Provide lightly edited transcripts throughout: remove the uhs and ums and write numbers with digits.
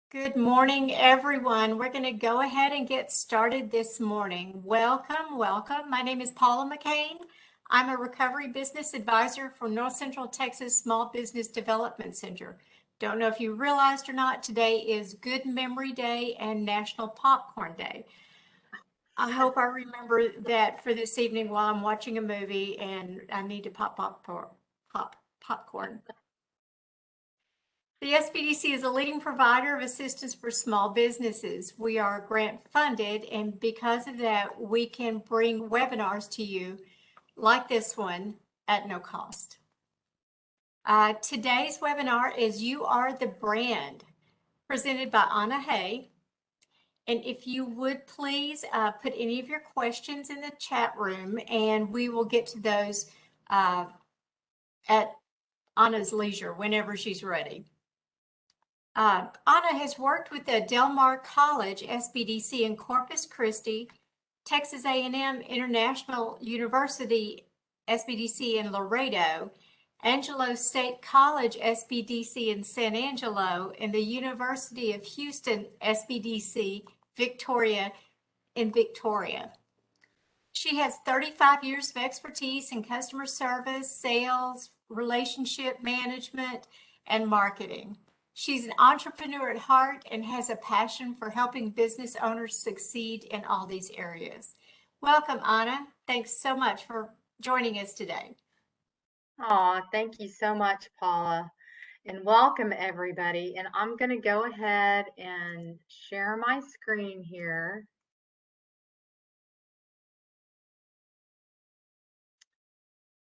Good morning, everyone. We're going to go ahead and get started this morning. Welcome, welcome. My name is Paula McCain. I'm a recovery business advisor for North Central Texas Small Business Development Center. Don't know if you realized or not, today is Good Memory Day and National Popcorn Day. I hope I remember that for this evening while I'm watching a movie and I need to pop popcorn. The SBDC is a leading provider of assistance for small businesses. We are grant funded, and because of that, we can bring webinars to you like this one at no cost. Today's webinar is You Are the Brand, presented by Anna Hay. And if you would please put any of your questions in the chat room, and we will get to those at Anna's leisure whenever she's ready. Anna has worked with the Del Mar College SBDC in Corpus Christi, Texas A&M International University SBDC in Laredo, Angelo State College SBDC in San Angelo, and the University of Houston SBDC Victoria in Victoria. She has 35 years of expertise in customer service, sales, relationship management, and marketing. She's an entrepreneur at heart and has a passion for helping business owners succeed in all these areas. Welcome, Anna. Thanks so much for joining us today. Oh, thank you so much, Paula, and welcome everybody. And I'm going to go ahead and share my screen here.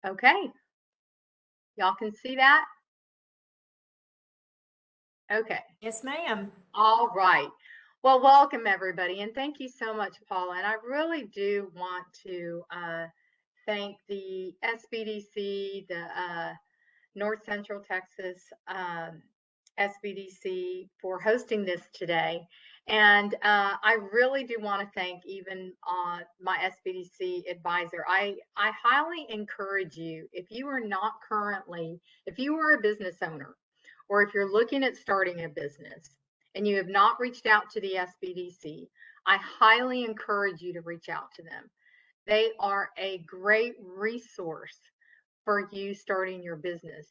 Okay, y'all can see that? Okay. Yes, ma'am. All right. Well, welcome everybody, and thank you so much, Paula. And I really do want to thank the SBDC, the North Central Texas SBDC for hosting this today. And I really do want to thank even my SBDC advisor. I highly encourage you, if you are not currently, if you are a business owner, or if you're looking at starting a business and you have not reached out to the SBDC, I highly encourage you to reach out to them. They are a great resource for you starting your business.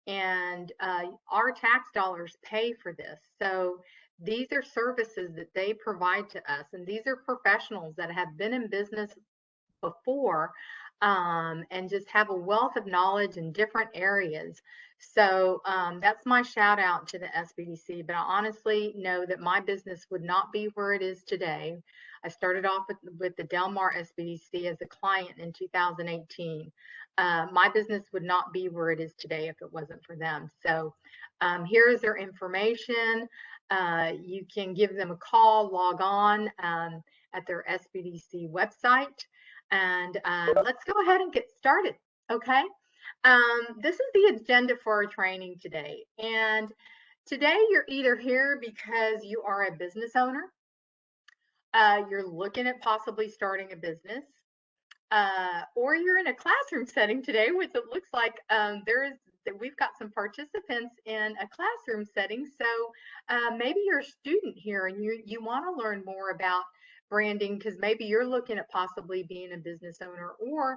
And our tax dollars pay for this. So these are services that they provide to us. And these are professionals that have been in business before and just have a wealth of knowledge in different areas. So that's my shout out to the SBDC. But I honestly know that my business would not be where it is today. I started off with the Del Mar SBDC as a client in 2018. My business would not be where it is today if it wasn't for them. So here is their information. You can give them a call, log on at their SBDC website. And let's go ahead and get started, okay? This is the agenda for our training today. And today you're either here because you are a business owner, you're looking at possibly starting a business, or you're in a classroom setting today, which it looks like we've got some participants in a classroom setting. So maybe you're a student here and you want to learn more about branding because maybe you're looking at possibly being a business owner, or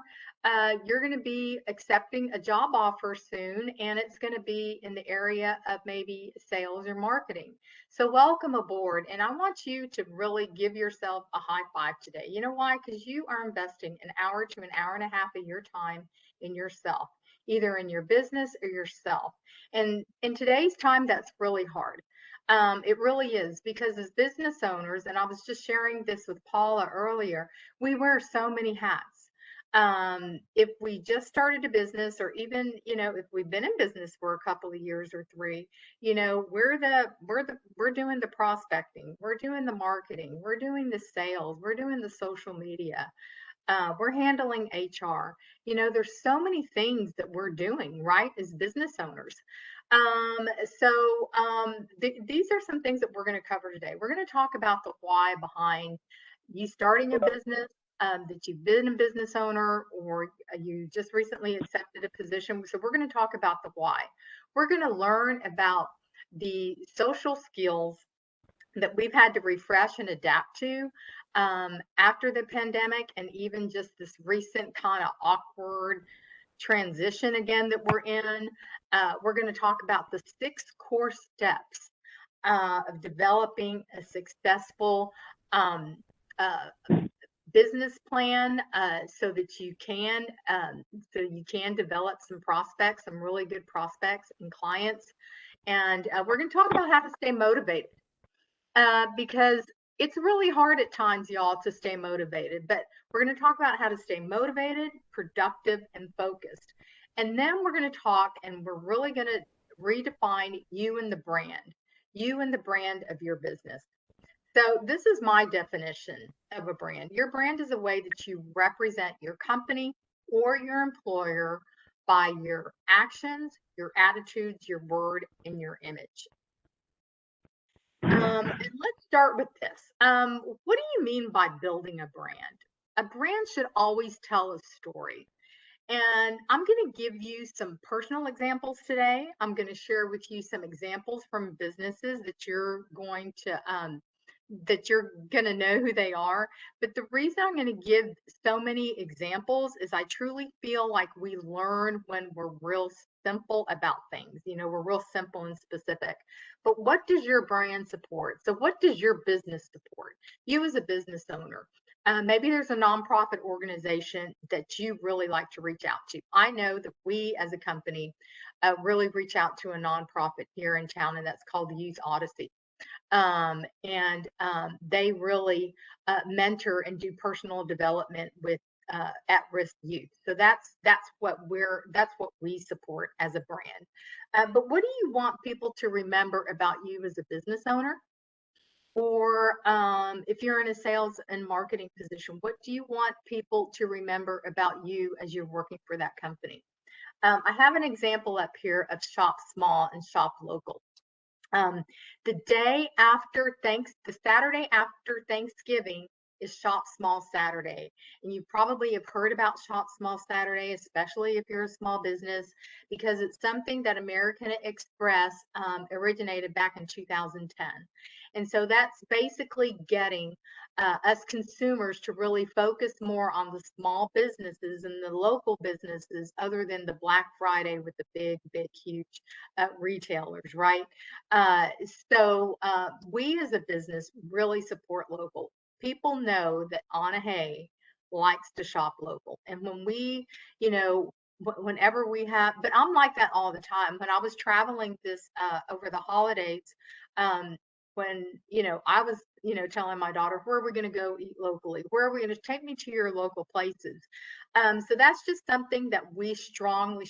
you're going to be accepting a job offer soon and it's going to be in the area of maybe sales or marketing. So welcome aboard, and I want you to really give yourself a high five today. You know why? Because you are investing an hour to an hour and a half of your time in yourself, either in your business or yourself. And in today's time, that's really hard. It really is, because as business owners, and I was just sharing this with Paula earlier, we wear so many hats. If we just started a business, or even, if we've been in business for a couple of years or three, we're doing the prospecting, we're doing the marketing, we're doing the sales, we're doing the social media, we're handling HR. There's so many things that we're doing, right, as business owners. These are some things that we're going to cover today. We're going to talk about the why behind you starting a business, that you've been a business owner, or you just recently accepted a position. So we're going to talk about the why. We're going to learn about the social skills that we've had to refresh and adapt to after the pandemic, and even just this recent kind of awkward transition again that we're in. We're going to talk about the 6 core steps of developing a successful um, uh, business plan, so you can develop some prospects, some really good prospects and clients. And we're going to talk about how to stay motivated, because it's really hard at times, y'all, to stay motivated. But we're going to talk about how to stay motivated, productive, and focused. And then we're going to talk, and we're really going to redefine you and the brand of your business. So this is my definition of a brand. Your brand is a way that you represent your company or your employer by your actions, your attitudes, your word, and your image. And let's start with this. What do you mean by building a brand? A brand should always tell a story. And I'm going to give you some personal examples today. I'm going to share with you some examples from businesses that you're going to know who they are. But the reason I'm going to give so many examples is I truly feel like we learn when we're real simple about things. We're real simple and specific. But what does your brand support? So what does your business support? You as a business owner. Maybe there's a nonprofit organization that you really like to reach out to. I know that we as a company really reach out to a nonprofit here in town, and that's called the Youth Odyssey. They really mentor and do personal development with at-risk youth. So that's what we support as a brand. But what do you want people to remember about you as a business owner? Or if you're in a sales and marketing position, what do you want people to remember about you as you're working for that company? I have an example up here of shop small and shop local. The Saturday after Thanksgiving is Shop Small Saturday. And you probably have heard about Shop Small Saturday, especially if you're a small business, because it's something that American Express originated back in 2010. And so that's basically getting us consumers to really focus more on the small businesses and the local businesses, other than the Black Friday with the big, huge retailers, right? We as a business really support local. People know that Anna Hay likes to shop local. And when we, whenever we have, but I'm like that all the time. When I was traveling this over the holidays, um, when, I was, telling my daughter, where are we going to go eat locally? Where are we going to take me to your local places? So that's just something that we strongly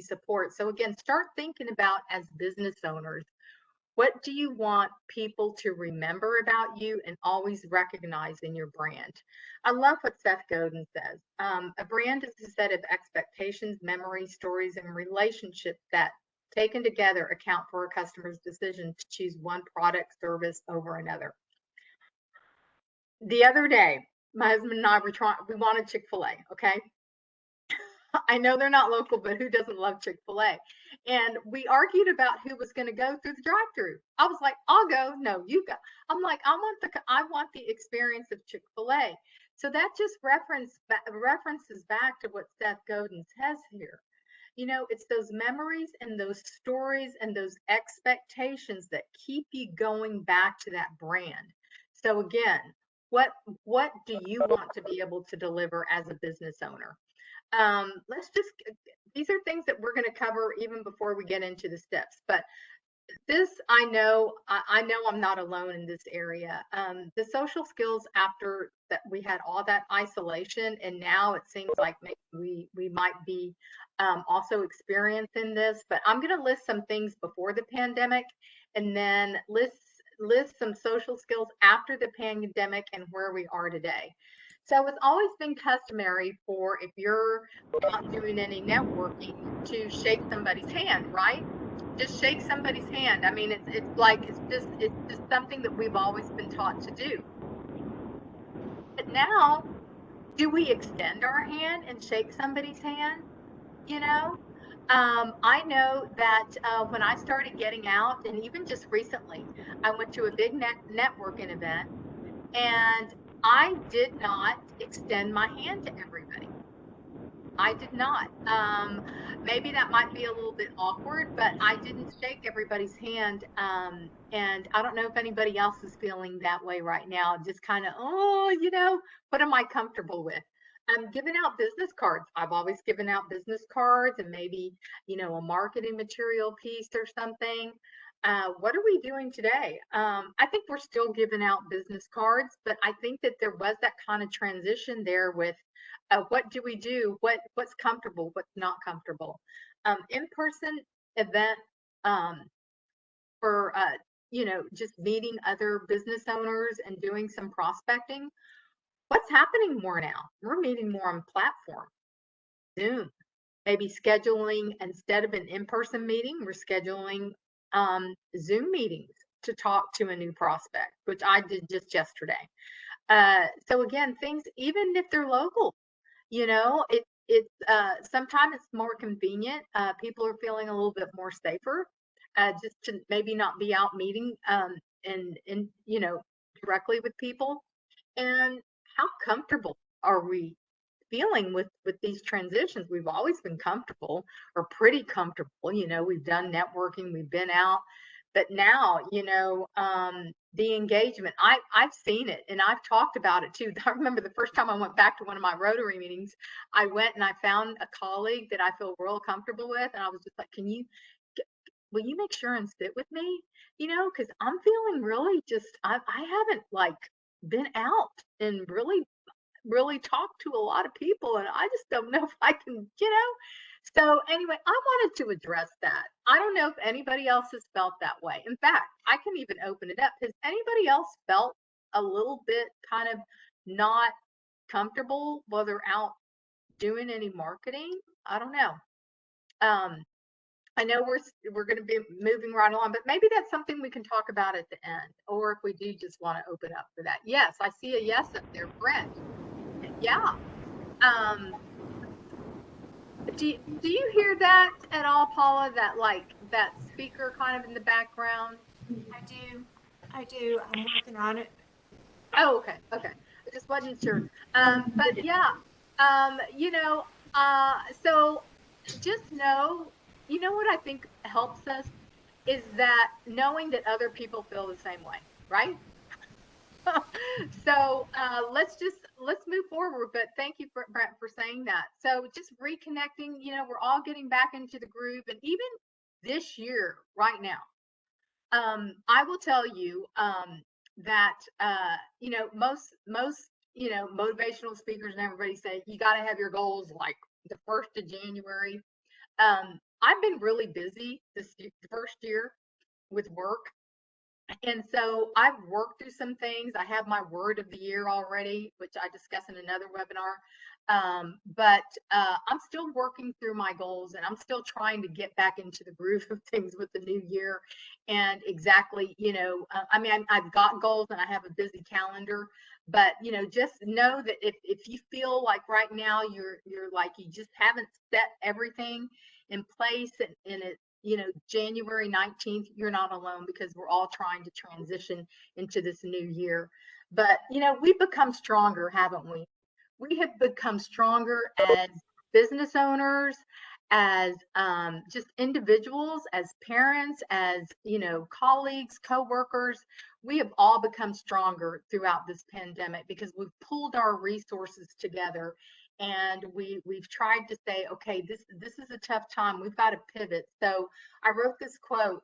support. So again, start thinking about, as business owners, what do you want people to remember about you and always recognize in your brand? I love what Seth Godin says. A brand is a set of expectations, memories, stories, and relationships that, taken together, account for a customer's decision to choose one product, service over another. The other day, my husband and I we wanted Chick-fil-A, okay? I know they're not local, but who doesn't love Chick-fil-A? And we argued about who was going to go through the drive-through. I was like, I'll go. No, you go. I'm like, I want the experience of Chick-fil-A. So that just references back to what Seth Godin says here. It's those memories and those stories and those expectations that keep you going back to that brand. So again, what do you want to be able to deliver as a business owner? These are things that we're going to cover even before we get into the steps. But this, I know I'm not alone in this area. The social skills, after that we had all that isolation, and now it seems like maybe we might be also experiencing this. But I'm going to list some things before the pandemic, and then list some social skills after the pandemic and where we are today. So it's always been customary for, if you're not doing any networking, to shake somebody's hand, right? Just shake somebody's hand. I mean, it's just something that we've always been taught to do. But now, do we extend our hand and shake somebody's hand? You know, I know that when I started getting out, and even just recently, I went to a big networking event, and I did not extend my hand to everybody. I did not. Maybe that might be a little bit awkward, but I didn't shake everybody's hand. And I don't know if anybody else is feeling that way right now. Just kind of, oh, what am I comfortable with? I'm giving out business cards. I've always given out business cards and maybe, a marketing material piece or something. What are we doing today? I think we're still giving out business cards, but I think that there was that kind of transition there with what do we do? What's comfortable? What's not comfortable? In-person event um, for just meeting other business owners and doing some prospecting. What's happening more now? We're meeting more on platform, Zoom. Maybe scheduling instead of an in-person meeting, we're scheduling Zoom meetings to talk to a new prospect, which I did just yesterday. So again, things even if they're local, it's sometimes it's more convenient. People are feeling a little bit more safer, just to maybe not be out meeting and directly with people. And how comfortable are we feeling with these transitions? We've always been comfortable or pretty comfortable. We've done networking, we've been out, but now, the engagement, I've seen it and I've talked about it too. I remember the first time I went back to one of my Rotary meetings, I went and I found a colleague that I feel real comfortable with. And I was just like, will you make sure and sit with me? Because I'm feeling really I haven't like been out and really talked to a lot of people, and I just don't know if I can. So anyway, I wanted to address that. I don't know if anybody else has felt that way. In fact, I can even open it up. Has anybody else felt a little bit kind of not comfortable while they're out doing any marketing? I don't know. Um, I know we're going to be moving right along, but maybe that's something we can talk about at the end, or if we do just want to open up for that. Yes, I see a yes up there, Brent. Yeah. Um, do you hear that at all, Paula? That like that speaker kind of in the background? I do. I do. I'm working on it. Oh, okay, okay. I just wasn't sure. But yeah, um, you know, so just know, what I think helps us is that knowing that other people feel the same way, right? So let's move forward. But thank you, Brent, for saying that. So just reconnecting. We're all getting back into the groove, and even this year, right now, I will tell you that most motivational speakers and everybody say you got to have your goals like the 1st of January. I've been really busy the first year with work, and so I've worked through some things. I have my word of the year already, which I discuss in another webinar. But I'm still working through my goals, and I'm still trying to get back into the groove of things with the new year. And exactly, I mean, I've got goals and I have a busy calendar, but just know that if you feel like right now you're like you just haven't set everything in place, and it January 19th, you're not alone, because we're all trying to transition into this new year. But, we've become stronger, haven't we? We have become stronger as business owners, as just individuals, as parents, as, colleagues, coworkers. We have all become stronger throughout this pandemic because we've pulled our resources together, and we've tried to say, okay, this is a tough time. We've got to pivot. So I wrote this quote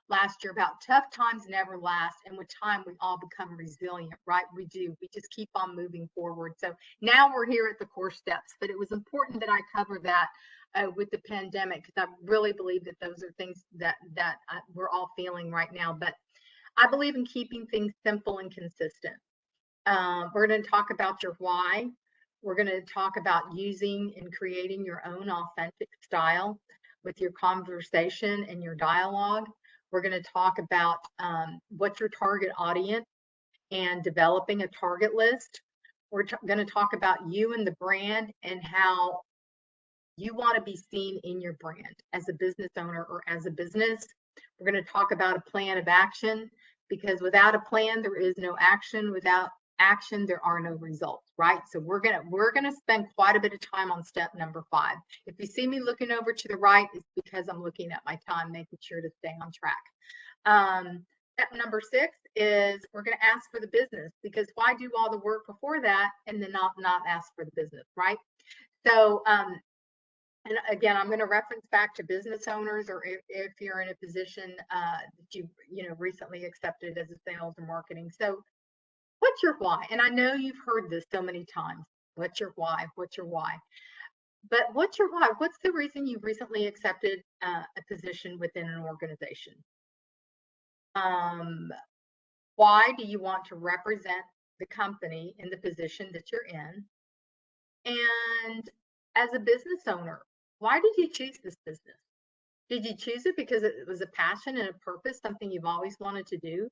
last year about tough times never last, and with time we all become resilient, right? We do. We just keep on moving forward. So now we're here at the core steps, but it was important that I cover that with the pandemic, because I really believe that those are things that we're all feeling right now. But I believe in keeping things simple and consistent. We're going to talk about your why. We're going to talk about using and creating your own authentic style with your conversation and your dialogue. We're going to talk about what's your target audience and developing a target list. We're going to talk about you and the brand, and how You want to be seen in your brand as a business owner or as a business. We're going to talk about a plan of action, because without a plan, there is no action. Without action, there are no results, right? So we're gonna spend quite a bit of time on step number 5. If you see me looking over to the right, it's because I'm looking at my time, making sure to stay on track. Step number 6 is we're going to ask for the business, because why do all the work before that and then not ask for the business, right? So and again, I'm going to reference back to business owners, or if you're in a position that you recently accepted as a sales or marketing. So what's your why? And I know you've heard this so many times. What's your why? What's your why? But what's your why? What's the reason you recently accepted a position within an organization? Why do you want to represent the company in the position that you're in? And as a business owner, why did you choose this business? Did you choose it because it was a passion and a purpose, something you've always wanted to do?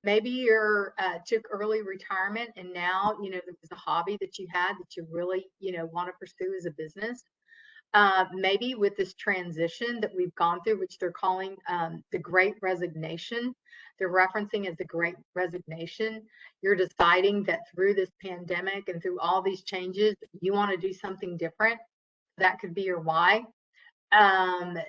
Maybe you're took early retirement, and now there was a hobby that you had that you really want to pursue as a business. Maybe with this transition that we've gone through, which they're calling the Great Resignation, they're referencing as the Great Resignation. You're deciding that through this pandemic and through all these changes, you want to do something different. That could be your why. And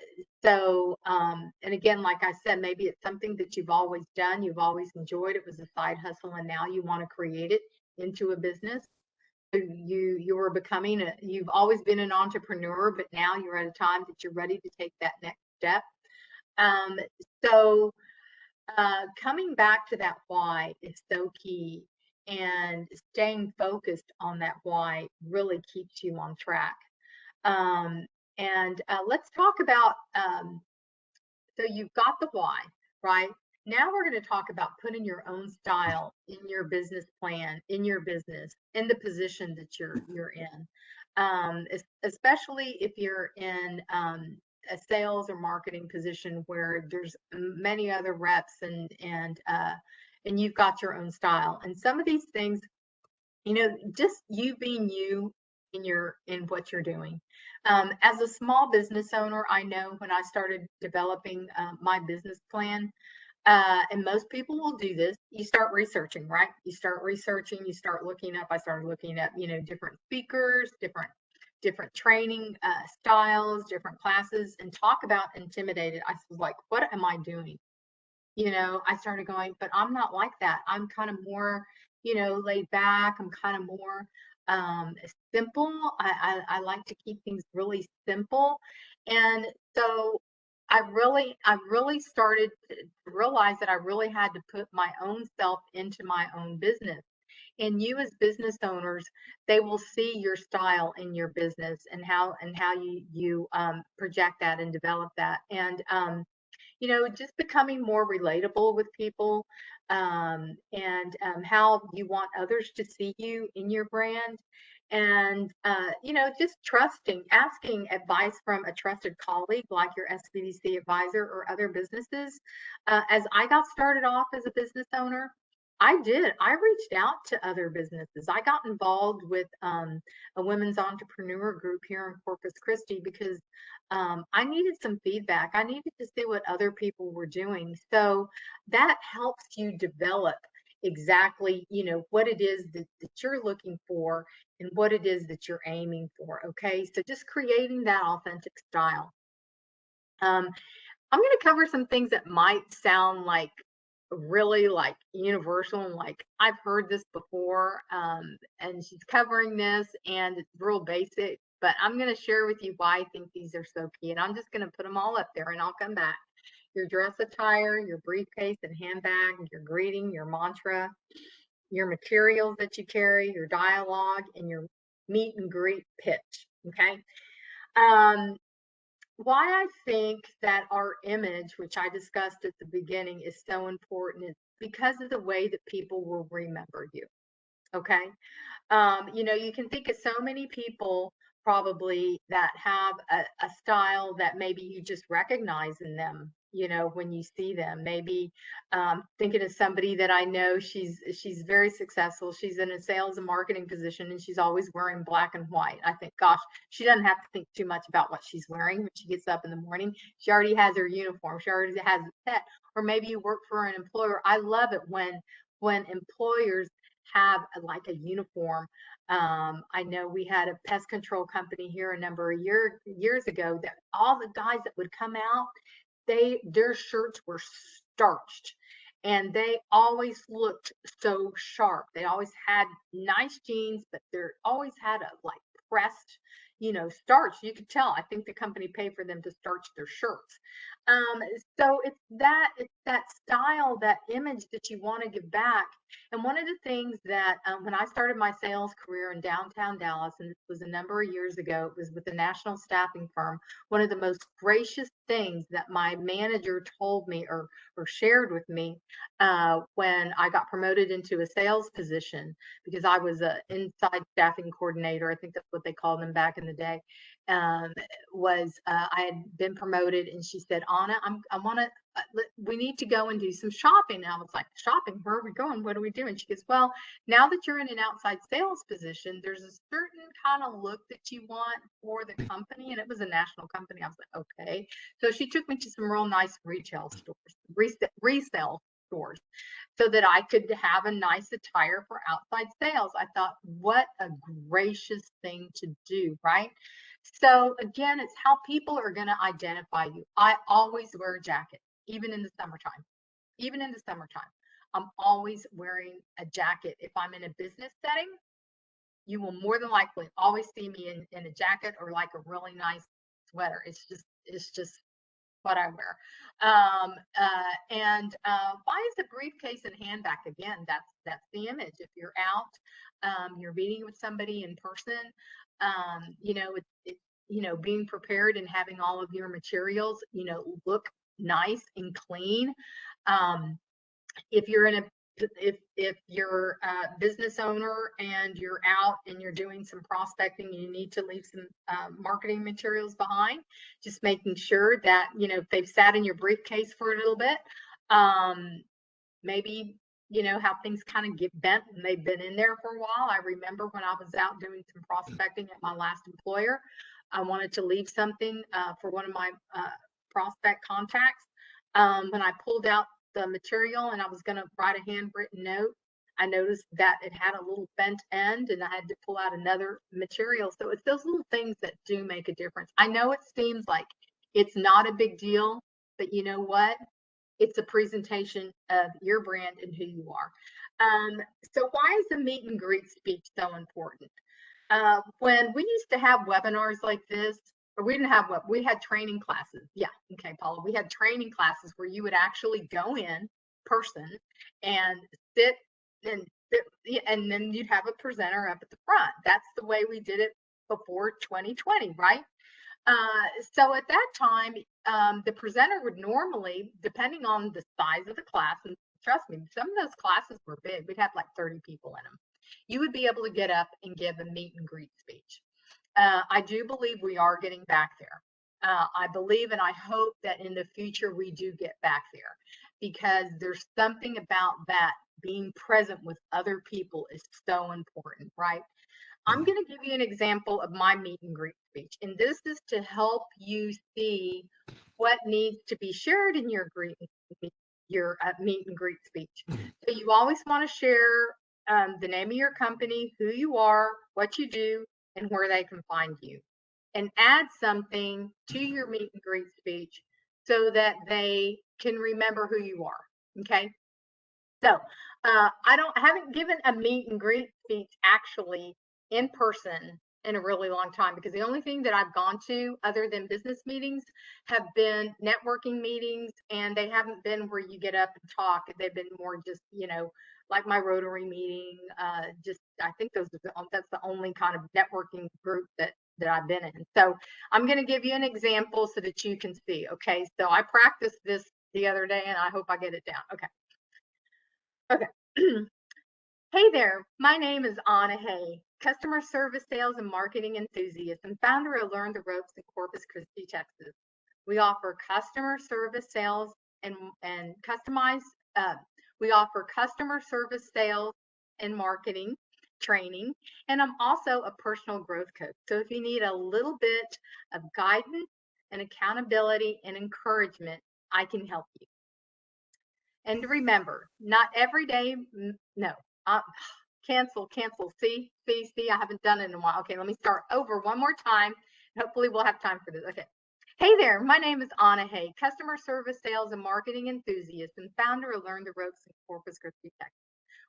again, like I said, maybe it's something that you've always done, you've always enjoyed. It was a side hustle, and now you want to create it into a business. You're becoming you've always been an entrepreneur, but now you're at a time that you're ready to take that next step. Um, so coming back to that why is so key, and staying focused on that why really keeps you on track. And let's talk about, so you've got the why, right? Now we're going to talk about putting your own style in your business plan, in your business, in the position that you're in. Especially if you're in a sales or marketing position where there's many other reps, and you've got your own style. And some of these things, just you being you in what you're doing. As a small business owner, I know when I started developing my business plan, and most people will do this, you start researching, right? You start researching, you start looking up. I started looking at, different speakers, different training styles, different classes, and talk about intimidated. I was like, what am I doing? I started going, but I'm not like that. I'm kind of more, laid back. I'm kind of more simple. I like to keep things really simple. And so I really started to realize that I really had to put my own self into my own business. And you as business owners, they will see your style in your business, and how you project that and develop that. And just becoming more relatable with people, and how you want others to see you in your brand. And, just trusting, asking advice from a trusted colleague like your SBDC advisor or other businesses. As I got started off as a business owner, I reached out to other businesses. I got involved with a women's entrepreneur group here in Corpus Christi, because I needed some feedback. I needed to see what other people were doing. So that helps you develop exactly, what it is that you're looking for, and what it is that you're aiming for. Okay. So just creating that authentic style. I'm going to cover some things that might sound like really like universal, and like I've heard this before, and she's covering this, and it's real basic, but I'm going to share with you why I think these are so key, and I'm just going to put them all up there, and I'll come back. Your dress attire, your briefcase and handbag, your greeting, your mantra, your materials that you carry, your dialogue, and your meet and greet pitch. Okay. um, why I think that our image, which I discussed at the beginning, is so important is because of the way that people will remember you. Okay. You can think of so many people probably that have a style that maybe you just recognize in them, when you see them. Maybe thinking of somebody that I know, she's very successful. She's in a sales and marketing position, and she's always wearing black and white. I think, gosh, she doesn't have to think too much about what she's wearing when she gets up in the morning. She already has her uniform. She already has it set. Or maybe you work for an employer. I love it when employers have like a uniform. I know we had a pest control company here a number of years ago that all the guys that would come out, their shirts were starched and they always looked so sharp. They always had nice jeans, but they always had a like pressed, starch. You could tell. I think the company paid for them to starch their shirts. So it's that style, that image that you want to give back. And one of the things that when I started my sales career in downtown Dallas, and this was a number of years ago, it was with a national staffing firm. One of the most gracious things that my manager told me or shared with me when I got promoted into a sales position, because I was an inside staffing coordinator, I think that's what they called them back in the day, was I had been promoted, and she said, Anna, we need to go and do some shopping. And I was like, shopping? Where are we going? What are we doing? She goes, well, now that you're in an outside sales position, there's a certain kind of look that you want for the company. And it was a national company. I was like, okay. So she took me to some real nice retail stores, resale stores, so that I could have a nice attire for outside sales. I thought, what a gracious thing to do, right? So again, it's how people are going to identify you. I always wear a jacket, even in the summertime. Even in the summertime, I'm always wearing a jacket. If I'm in a business setting, you will more than likely always see me in a jacket or like a really nice sweater. It's just what I wear. Why is a briefcase and handbag? Again, that's the image. If you're out, you're meeting with somebody in person, being prepared and having all of your materials, look nice and clean. If you're in a if you're a business owner and you're out and you're doing some prospecting, you need to leave some marketing materials behind, just making sure that, if they've sat in your briefcase for a little bit, maybe, how things kind of get bent and they've been in there for a while. I remember when I was out doing some prospecting at my last employer, I wanted to leave something for one of my prospect contacts. When I pulled out the material and I was going to write a handwritten note, I noticed that it had a little bent end and I had to pull out another material. So it's those little things that do make a difference. I know it seems like it's not a big deal, but you know what? It's a presentation of your brand and who you are. So why is the meet and greet speech so important? When we used to have webinars like this, or we didn't have we had training classes. Yeah, okay, Paula, we had training classes where you would actually go in person and sit and then you'd have a presenter up at the front. That's the way we did it before 2020, right? So at that time, the presenter would normally, depending on the size of the class, and trust me, some of those classes were big. We'd have like 30 people in them. You would be able to get up and give a meet and greet speech. I do believe we are getting back there. I believe and I hope that in the future we do get back there, because there's something about that being present with other people is so important, right? I'm going to give you an example of my meet and greet speech, and this is to help you see what needs to be shared in your meet and greet speech. So you always want to share the name of your company, who you are, what you do, and where they can find you, and add something to your meet and greet speech so that they can remember who you are. Okay. So I haven't given a meet and greet speech actually in person in a really long time, because the only thing that I've gone to other than business meetings have been networking meetings, and they haven't been where you get up and talk. They've been more just, like my Rotary meeting. I think that's the only kind of networking group that I've been in. So I'm going to give you an example so that you can see. Okay. So I practiced this the other day and I hope I get it down. Okay. Hey there, my name is Anna Hay, customer service, sales, and marketing enthusiast and founder of Learn the Ropes in Corpus Christi, Texas. We offer customer service sales and customized. We offer customer service sales and marketing training, and I'm also a personal growth coach. So if you need a little bit of guidance and accountability and encouragement, I can help you. And remember, not every day. No, uh, cancel. See, I haven't done it in a while. Okay, let me start over one more time. Hopefully we'll have time for this. Okay. Hey there, my name is Anna Hay, customer service, sales, and marketing enthusiast and founder of Learn the Ropes in Corpus Christi, Texas.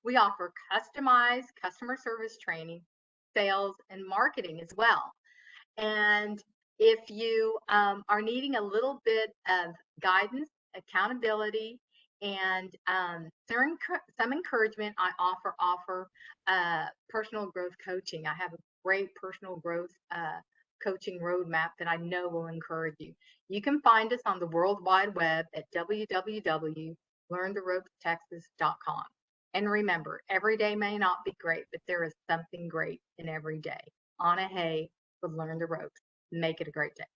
We offer customized customer service training, sales, and marketing as well. And if you are needing a little bit of guidance, accountability, and some encouragement, I offer personal growth coaching. I have a great personal growth coaching roadmap that I know will encourage you. You can find us on the World Wide Web at www.learntheropestexas.com. And remember, every day may not be great, but there is something great in every day. Anna Hay would Learn the Ropes. Make it a great day.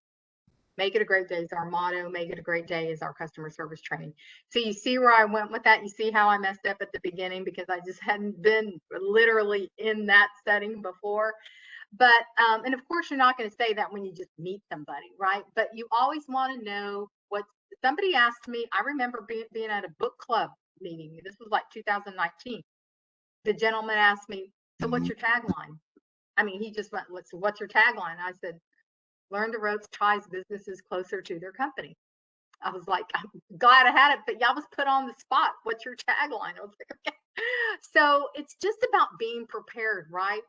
Make it a great day is our motto. Make it a great day is our customer service training. So you see where I went with that? You see how I messed up at the beginning because I just hadn't been literally in that setting before. But, and of course, you're not going to say that when you just meet somebody, right? But you always want to know what somebody asked me. I remember being at a book club meeting. This was like 2019. The gentleman asked me, so what's your tagline? I mean, he just went, what's your tagline? I said, Learn the Ropes ties businesses closer to their company. I was like, I'm glad I had it, but y'all was put on the spot. What's your tagline? I was like, okay. So it's just about being prepared, right?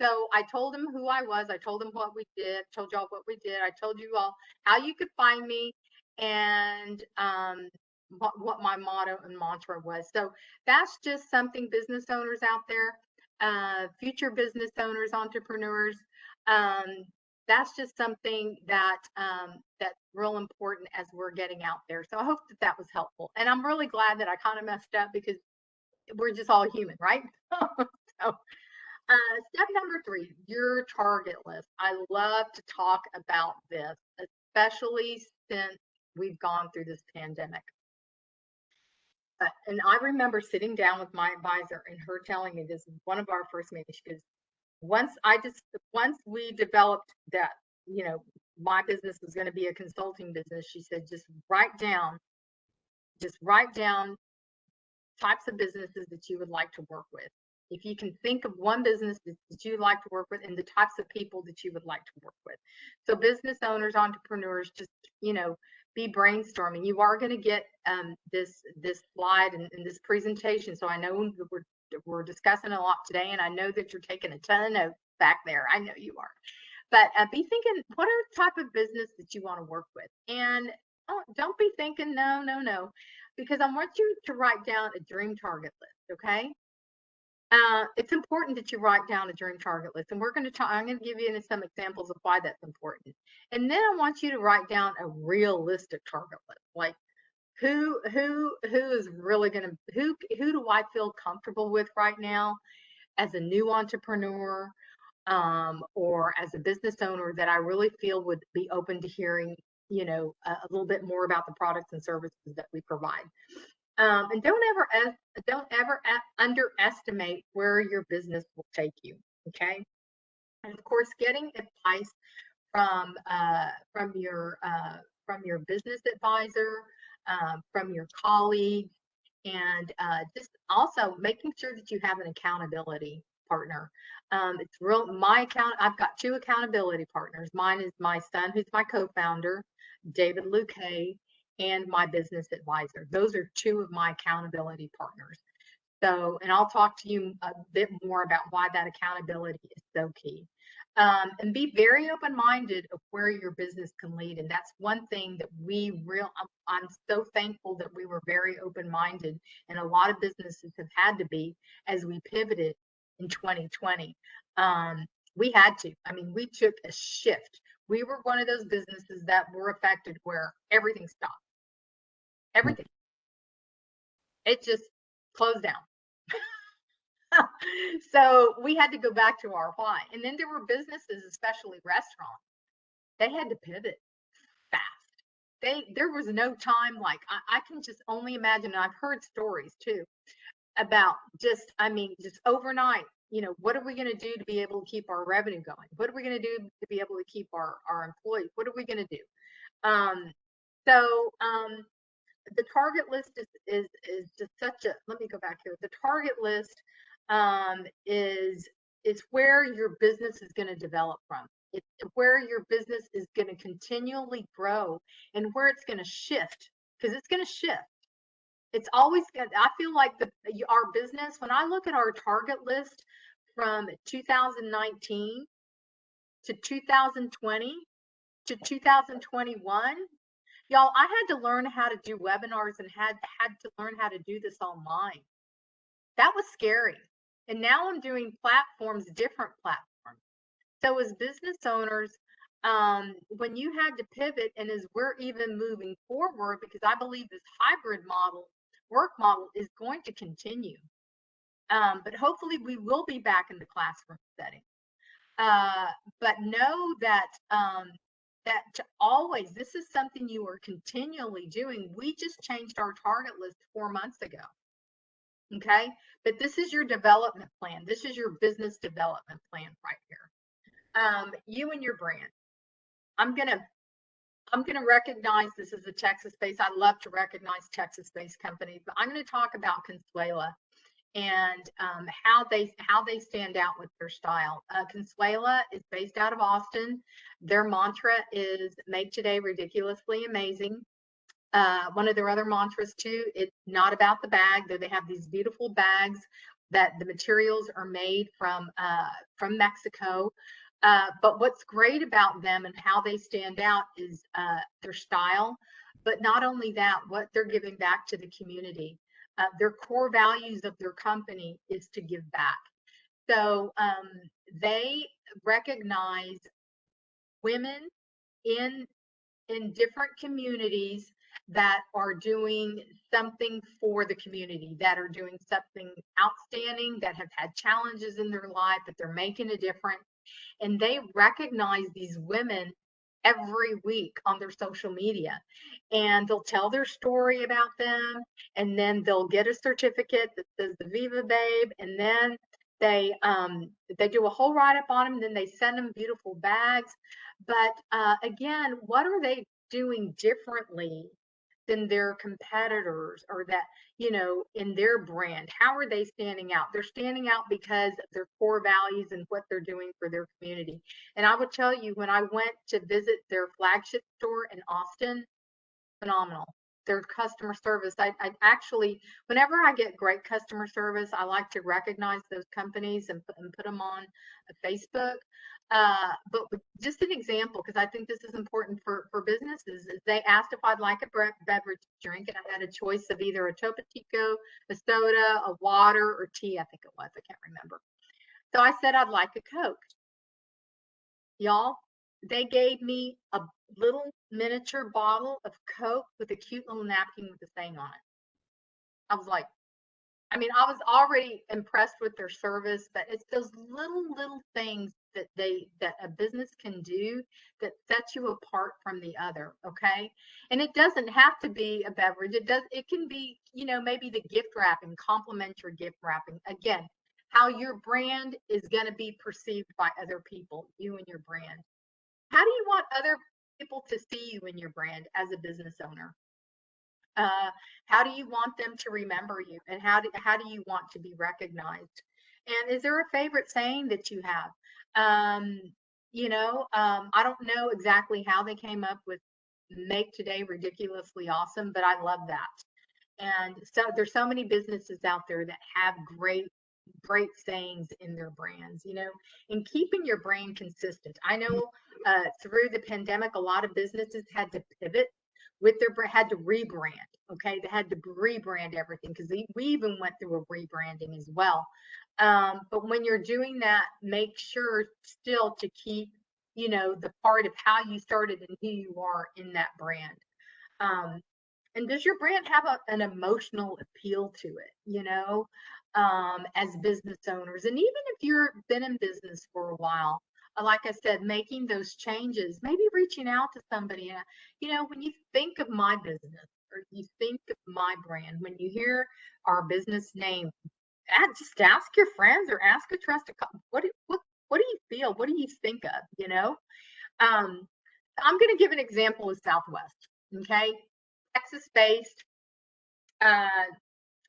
So I told him who I was. I told him what we did, told y'all what we did. I told you all how you could find me and what my motto and mantra was. So that's just something business owners out there, future business owners, entrepreneurs, that's just something that's real important as we're getting out there. So I hope that was helpful. And I'm really glad that I kind of messed up because we're just all human, right? So step number 3, your target list. I love to talk about this, especially since we've gone through this pandemic. And I remember sitting down with my advisor and her telling me this one of our first meetings. She goes, once we developed that, my business was going to be a consulting business, she said, just write down types of businesses that you would like to work with. If you can think of one business that you like to work with and the types of people that you would like to work with. So business owners, entrepreneurs, just, be brainstorming. You are going to get this slide and this presentation. So I know we're discussing a lot today, and I know that you're taking a ton of notes back there. I know you are. But be thinking, what are the type of business that you want to work with? And don't be thinking, no, because I want you to write down a dream target list, okay? It's important that you write down a dream target list, and I'm going to give you some examples of why that's important. And then I want you to write down a realistic target list, like who is really going to who do I feel comfortable with right now as a new entrepreneur, or as a business owner that I really feel would be open to hearing, a little bit more about the products and services that we provide. And don't ever underestimate where your business will take you. Okay. And of course, getting advice from your business advisor, from your colleagues, and just also making sure that you have an accountability partner. It's real. I've got 2 accountability partners. Mine is my son, who's my co-founder, David Luque, and my business advisor. Those are 2 of my accountability partners. So, and I'll talk to you a bit more about why that accountability is so key. And be very open-minded of where your business can lead. And that's one thing that I'm so thankful that we were very open-minded, and a lot of businesses have had to be as we pivoted in 2020. We had to. I mean, we took a shift. We were one of those businesses that were affected where everything stopped. Everything. It just closed down. So we had to go back to our why. And then there were businesses, especially restaurants, they had to pivot fast. there was no time. Like I can just only imagine, and I've heard stories too about just, I mean, just overnight, what are we going to do to be able to keep our revenue going? What are we going to do to be able to keep our employees? What are we going to do? Um, so the target list is just such a, let me go back here. The target list is where your business is going to develop from. It's where your business is going to continually grow and where it's going to shift, because it's going to shift. It's always good. I feel like our business, when I look at our target list from 2019 to 2020 to 2021, y'all, I had to learn how to do webinars and had to learn how to do this online. That was scary. And now I'm doing platforms, different platforms. So as business owners, when you had to pivot, and as we're even moving forward, because I believe this hybrid work model is going to continue. But hopefully we will be back in the classroom setting. But know that that to always, this is something you are continually doing. We just changed our target list 4 months ago. Okay, but this is your development plan. This is your business development plan right here. You and your brand. I'm gonna recognize this as a Texas-based. I love to recognize Texas-based companies, but I'm going to talk about Consuela and how they stand out with their style. Consuela is based out of Austin. Their mantra is "Make today ridiculously amazing." One of their other mantras too, it's not about the bag, though they have these beautiful bags that the materials are made from Mexico. But what's great about them and how they stand out is their style. But not only that, what they're giving back to the community. Their core values of their company is to give back. So they recognize women in different communities that are doing something for the community, that are doing something outstanding, that have had challenges in their life, that they're making a difference. And they recognize these women every week on their social media, and they'll tell their story about them, and then they'll get a certificate that says the Viva Babe, and then they do a whole write-up on them, and then they send them beautiful bags. But again, what are they doing differently than their competitors, or that, in their brand? How are they standing out? They're standing out because of their core values and what they're doing for their community. And I would tell you, when I went to visit their flagship store in Austin, phenomenal. Their customer service, I actually, whenever I get great customer service, I like to recognize those companies and put them on Facebook. But just an example, because I think this is important for businesses, is they asked if I'd like a beverage drink, and I had a choice of either a Topo Chico, a soda, a water, or tea, I think it was. I can't remember. So I said I'd like a Coke. Y'all, they gave me a little miniature bottle of Coke with a cute little napkin with a saying on it. I was like, I mean, I was already impressed with their service, but it's those little things that a business can do that sets you apart from the other. Okay. And it doesn't have to be a beverage. It can be, maybe the gift wrapping, complimentary gift wrapping. Again, how your brand is going to be perceived by other people, you and your brand. How do you want other people to see you and your brand as a business owner? How do you want them to remember you, and how do you want to be recognized? And is there a favorite saying that you have? I don't know exactly how they came up with "Make today ridiculously awesome," but I love that. And so there's so many businesses out there that have great sayings in their brands, and keeping your brand consistent. I know through the pandemic, a lot of businesses had to pivot with had to rebrand. Okay, they had to rebrand everything, because we even went through a rebranding as well. But when you're doing that, make sure still to keep, the part of how you started and who you are in that brand. And does your brand have an emotional appeal to it, as business owners? And even if you've been in business for a while, like I said, making those changes, maybe reaching out to somebody. When you think of my business or you think of my brand, when you hear our business name, just ask your friends or ask a trusted. What do you feel? What do you think of? I'm going to give an example of Southwest. Okay, Texas-based,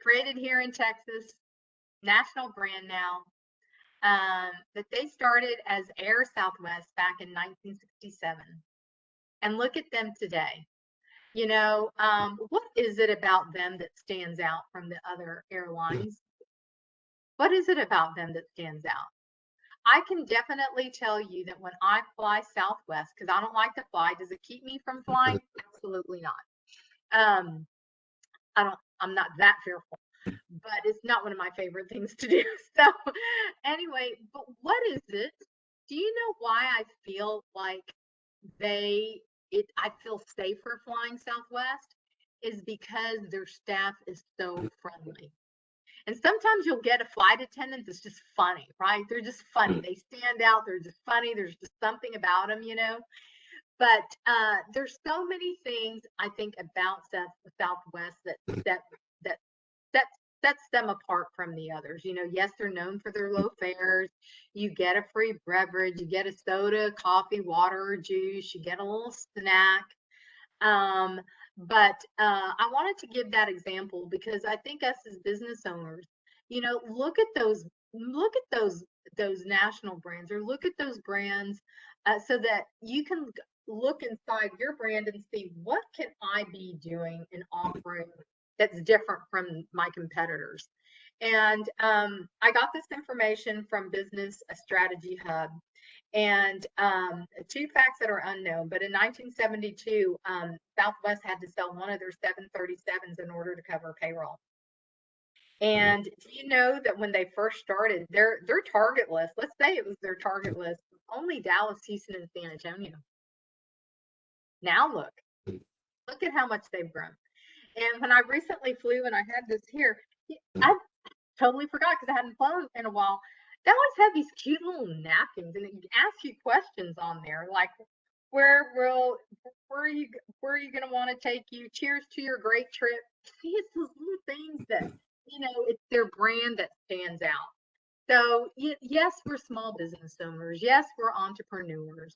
created here in Texas, national brand now. But they started as Air Southwest back in 1967. And look at them today. What is it about them that stands out from the other airlines? What is it about them that stands out? I can definitely tell you that when I fly Southwest, because I don't like to fly, does it keep me from flying? Absolutely not. Um, I'm not that fearful, but it's not one of my favorite things to do. So anyway, but what is it? Do you know why I feel like I feel safer flying Southwest? Is because their staff is so friendly. And sometimes you'll get a flight attendant that's just funny, right? They're just funny. They stand out. They're just funny. There's just something about them. But there's so many things I think about Southwest that sets them apart from the others. Yes, they're known for their low fares. You get a free beverage. You get a soda, coffee, water, or juice. You get a little snack. But I wanted to give that example because I think us as business owners, look at those national brands, or look at those brands, so that you can look inside your brand and see, what can I be doing and offering that's different from my competitors. And I got this information from Business Strategy Hub. And two facts that are unknown, but in 1972, Southwest had to sell one of their 737s in order to cover payroll. And do you know that when they first started, their target list, let's say it was their target list, only Dallas, Houston, and San Antonio. Now look at how much they've grown. And when I recently flew, and I had this here, I totally forgot because I hadn't flown in a while. They always have these cute little napkins, and it ask you questions on there, like where are you going to want to take you? Cheers to your great trip. See, it's those little things that it's their brand that stands out. So yes, we're small business owners. Yes, we're entrepreneurs.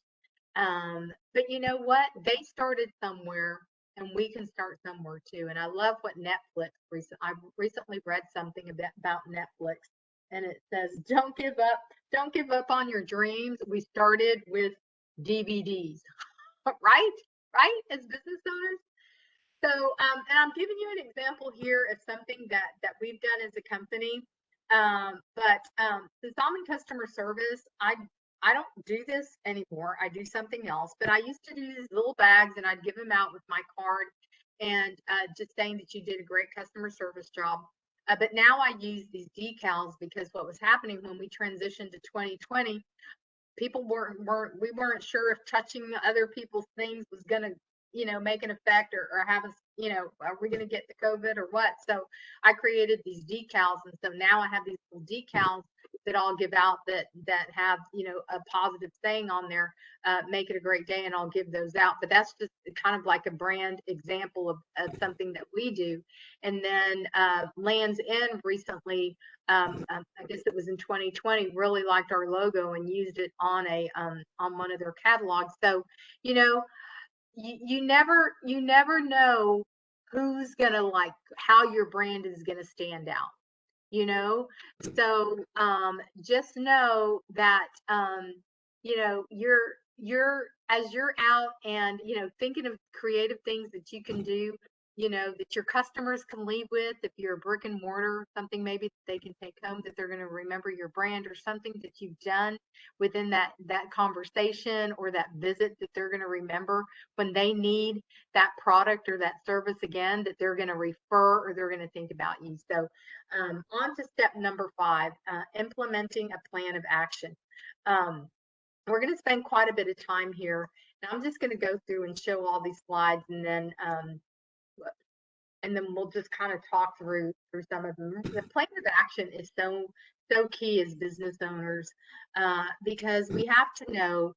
But you know what? They started somewhere, and we can start somewhere too. And I love what Netflix I recently read something about Netflix, and it says, don't give up on your dreams. We started with DVDs. right, as business owners. So and I'm giving you an example here of something that we've done as a company. But since I'm in customer service, I don't do this anymore. I do something else. But I used to do these little bags, and I'd give them out with my card, and just saying that you did a great customer service job. But now I use these decals, because what was happening when we transitioned to 2020, people we weren't sure if touching other people's things was going to make an effect, or have us, are we going to get the COVID or what? So I created these decals, and so now I have these little decals that I'll give out that have a positive saying on there. Make it a great day, and I'll give those out. But that's just kind of like a brand example of something that we do. And then Lands End recently, I guess it was in 2020, really liked our logo and used it on one of their catalogs. So you never know who's gonna like how your brand is gonna stand out. So just know that you're as you're out and thinking of creative things that you can do, that your customers can leave with. If you're a brick and mortar, something maybe that they can take home, that they're going to remember your brand, or something that you've done within that conversation or that visit, that they're going to remember when they need that product or that service again, that they're going to refer, or they're going to think about you. So on to step number 5, implementing a plan of action. We're going to spend quite a bit of time here, and I'm just going to go through and show all these slides, and then and then we'll just kind of talk through some of them. The plan of action is so key as business owners, because we have to know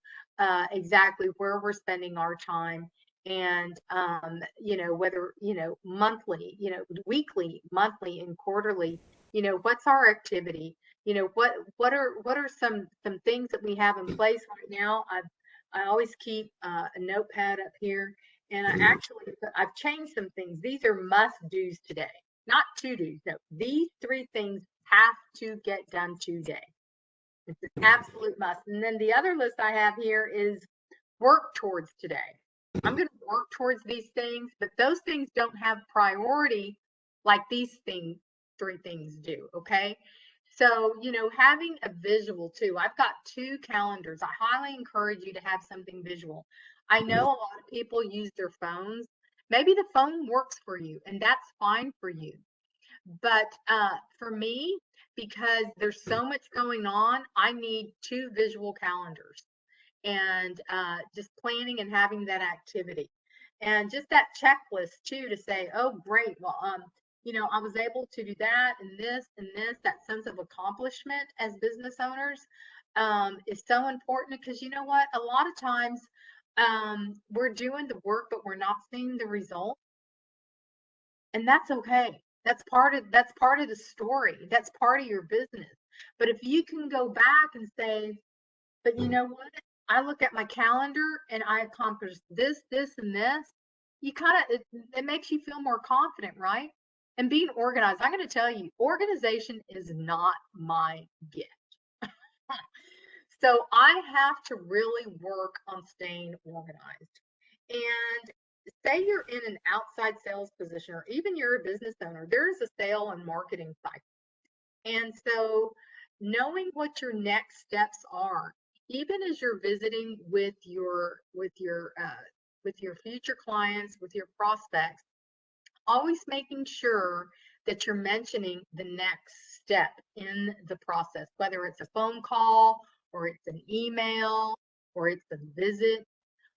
exactly where we're spending our time, and whether monthly, weekly, monthly, and quarterly. What's our activity? What are some things that we have in place right now? I always keep a notepad up here, and I've changed some things. These are must do's today, not to do's. No, these 3 things have to get done today. It's an absolute must. And then the other list I have here is work towards today. I'm going to work towards these things, but those things don't have priority like these 3 things do. Okay. So, having a visual too. I've got 2 calendars. I highly encourage you to have something visual. I know a lot of people use their phones. Maybe the phone works for you, and that's fine for you. But for me, because there's so much going on, I need 2 visual calendars, and just planning and having that activity, and just that checklist too, to say, oh great, well, I was able to do that and this and this. That sense of accomplishment as business owners is so important, because you know what, a lot of times we're doing the work but we're not seeing the result, and that's okay. That's part of the story. That's part of your business. But if you can go back and say, but you know what? I look at my calendar and I accomplished this, this, and this. You kind of, it makes you feel more confident, right? And being organized, I'm going to tell you, organization is not my gift. So I have to really work on staying organized. And say you're in an outside sales position, or even you're a business owner, there's a sale and marketing cycle. And so knowing what your next steps are, even as you're visiting with your future clients, with your prospects, always making sure that you're mentioning the next step in the process, whether it's a phone call or it's an email or it's a visit.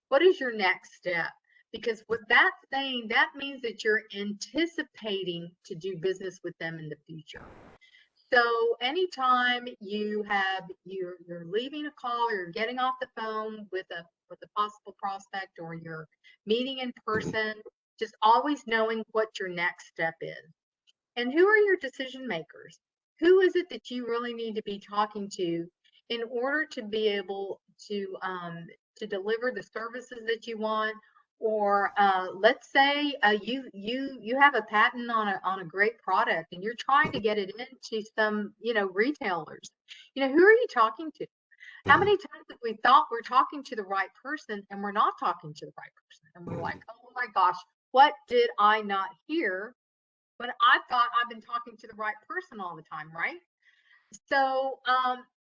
What is your next step? Because what that's saying, that means that you're anticipating to do business with them in the future. So anytime you're leaving a call, or you're getting off the phone with a possible prospect, or you're meeting in person, just always knowing what your next step is. And who are your decision makers? Who is it that you really need to be talking to in order to be able to deliver the services that you want? Or let's say you have a patent on a great product, and you're trying to get it into some retailers. Who are you talking to? How many times have we thought we're talking to the right person and we're not talking to the right person, and we're like, oh my gosh, what did I not hear? But I thought I've been talking to the right person all the time, right? So,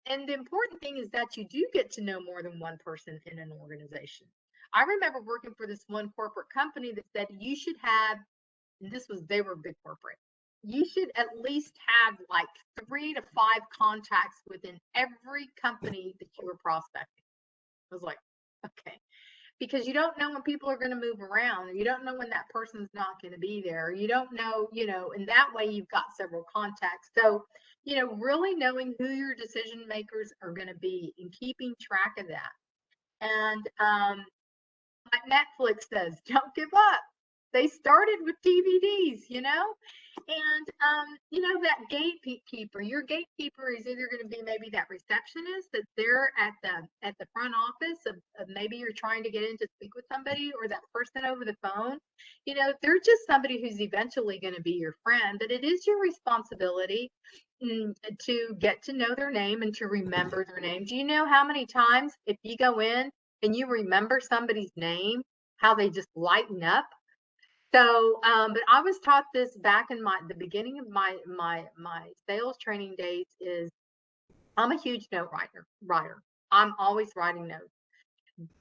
and the important thing is that you do get to know more than one person in an organization. I remember working for this one corporate company that said you should have, and they were big corporate, you should at least have like 3 to 5 contacts within every company that you were prospecting. I was like, okay, because you don't know when people are going to move around, you don't know when that person's not going to be there, you don't know, and that way you've got several contacts. So really knowing who your decision makers are going to be and keeping track of that. And like Netflix says, don't give up. They started with DVDs, and that gatekeeper. Your gatekeeper is either going to be maybe that receptionist that's there at the front office of maybe you're trying to get in to speak with somebody, or that person over the phone. They're just somebody who's eventually going to be your friend, but it is your responsibility to get to know their name and to remember their name. Do you know how many times, if you go in and you remember somebody's name, how they just lighten up? So, but I was taught this back in the beginning of my sales training days. Is I'm a huge note writer. I'm always writing notes.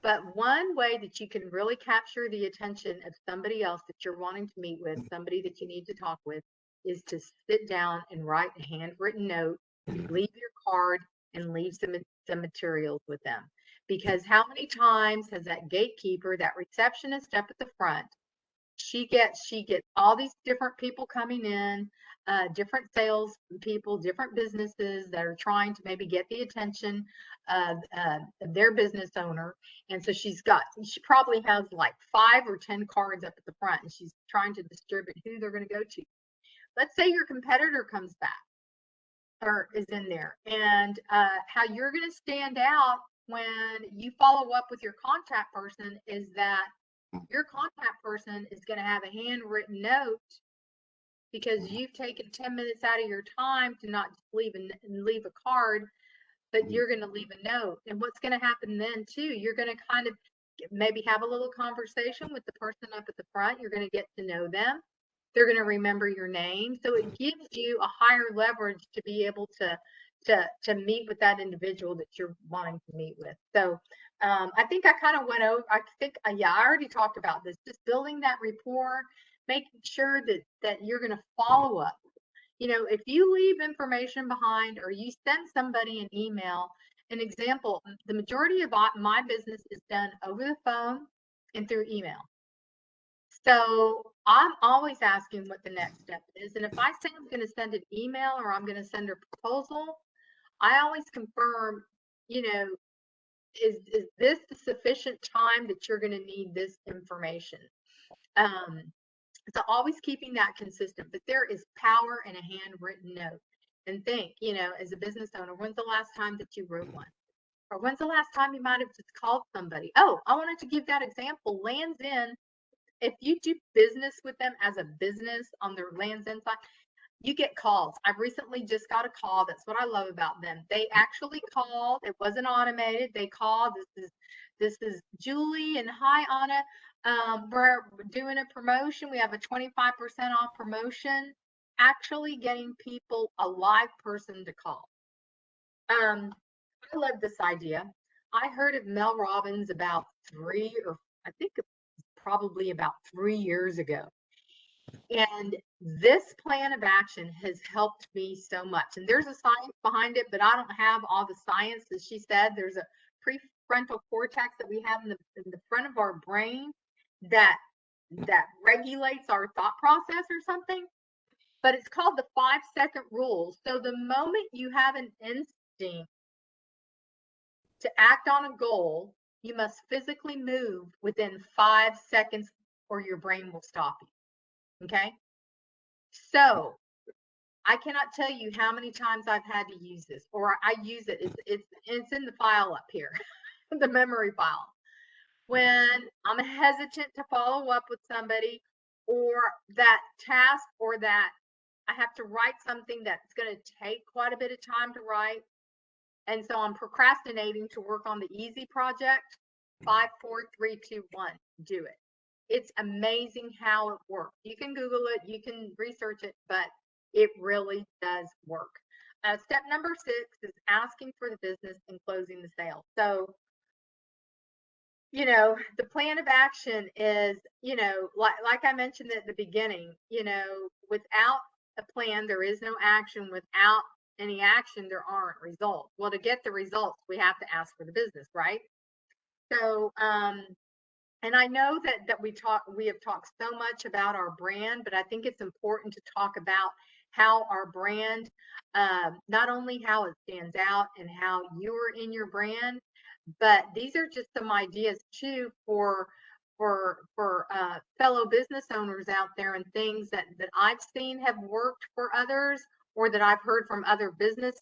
But one way that you can really capture the attention of somebody else that you're wanting to meet with, somebody that you need to talk with, is to sit down and write a handwritten note, leave your card, and leave some materials with them. Because how many times has that gatekeeper, that receptionist up at the front, she gets all these different people coming in, different sales people, different businesses that are trying to maybe get the attention of their business owner. And so she probably has like 5 or 10 cards up at the front, and she's trying to distribute who they're going to go to. Let's say your competitor comes back or is in there, and how you're going to stand out when you follow up with your contact person is that your contact person is going to have a handwritten note because you've taken 10 minutes out of your time to not just leave a card, but you're going to leave a note. And what's going to happen then too, you're going to kind of maybe have a little conversation with the person up at the front. You're going to get to know them. They're going to remember your name. So it gives you a higher leverage to be able to meet with that individual that you're wanting to meet with. So I think I kind of went over, I already talked about this, just building that rapport, making sure that you're going to follow up. If you leave information behind or you send somebody an email, an example, the majority of my business is done over the phone and through email. So I'm always asking what the next step is. And if I say I'm going to send an email or I'm going to send a proposal, I always confirm, is this the sufficient time that you're going to need this information? So always keeping that consistent, but there is power in a handwritten note. And think, as a business owner, when's the last time that you wrote one? Or when's the last time you might have just called somebody? Oh, I wanted to give that example. Lands End, if you do business with them as a business on their Lands End side, you get calls. I recently just got a call. That's what I love about them. They actually called. It wasn't automated. They called. This is Julie, and hi Anna. We're doing a promotion. We have a 25% off promotion. Actually getting people a live person to call. I love this idea. I heard of Mel Robbins about probably about 3 years ago. And this plan of action has helped me so much. And there's a science behind it, but I don't have all the science. As she said, there's a prefrontal cortex that we have in the front of our brain that regulates our thought process or something. But it's called the 5-second rule. So the moment you have an instinct to act on a goal, you must physically move within 5 seconds or your brain will stop you. Okay? So I cannot tell you how many times I've had to use this, or I use it. It's in the file up here, the memory file. When I'm hesitant to follow up with somebody, or that task, or that I have to write something that's going to take quite a bit of time to write, and so I'm procrastinating to work on the easy project. 5, 4, 3, 2, 1, do it. It's amazing how it works. You can Google it, you can research it, but it really does work. Step number 6 is asking for the business and closing the sale. So, the plan of action is, like I mentioned at the beginning, without a plan, there is no action. Without any action, there aren't results. Well, to get the results, we have to ask for the business, right? So, and I know that we have talked so much about our brand, but I think it's important to talk about how our brand, not only how it stands out and how you're in your brand, but these are just some ideas too for fellow business owners out there, and things that I've seen have worked for others, or that I've heard from other business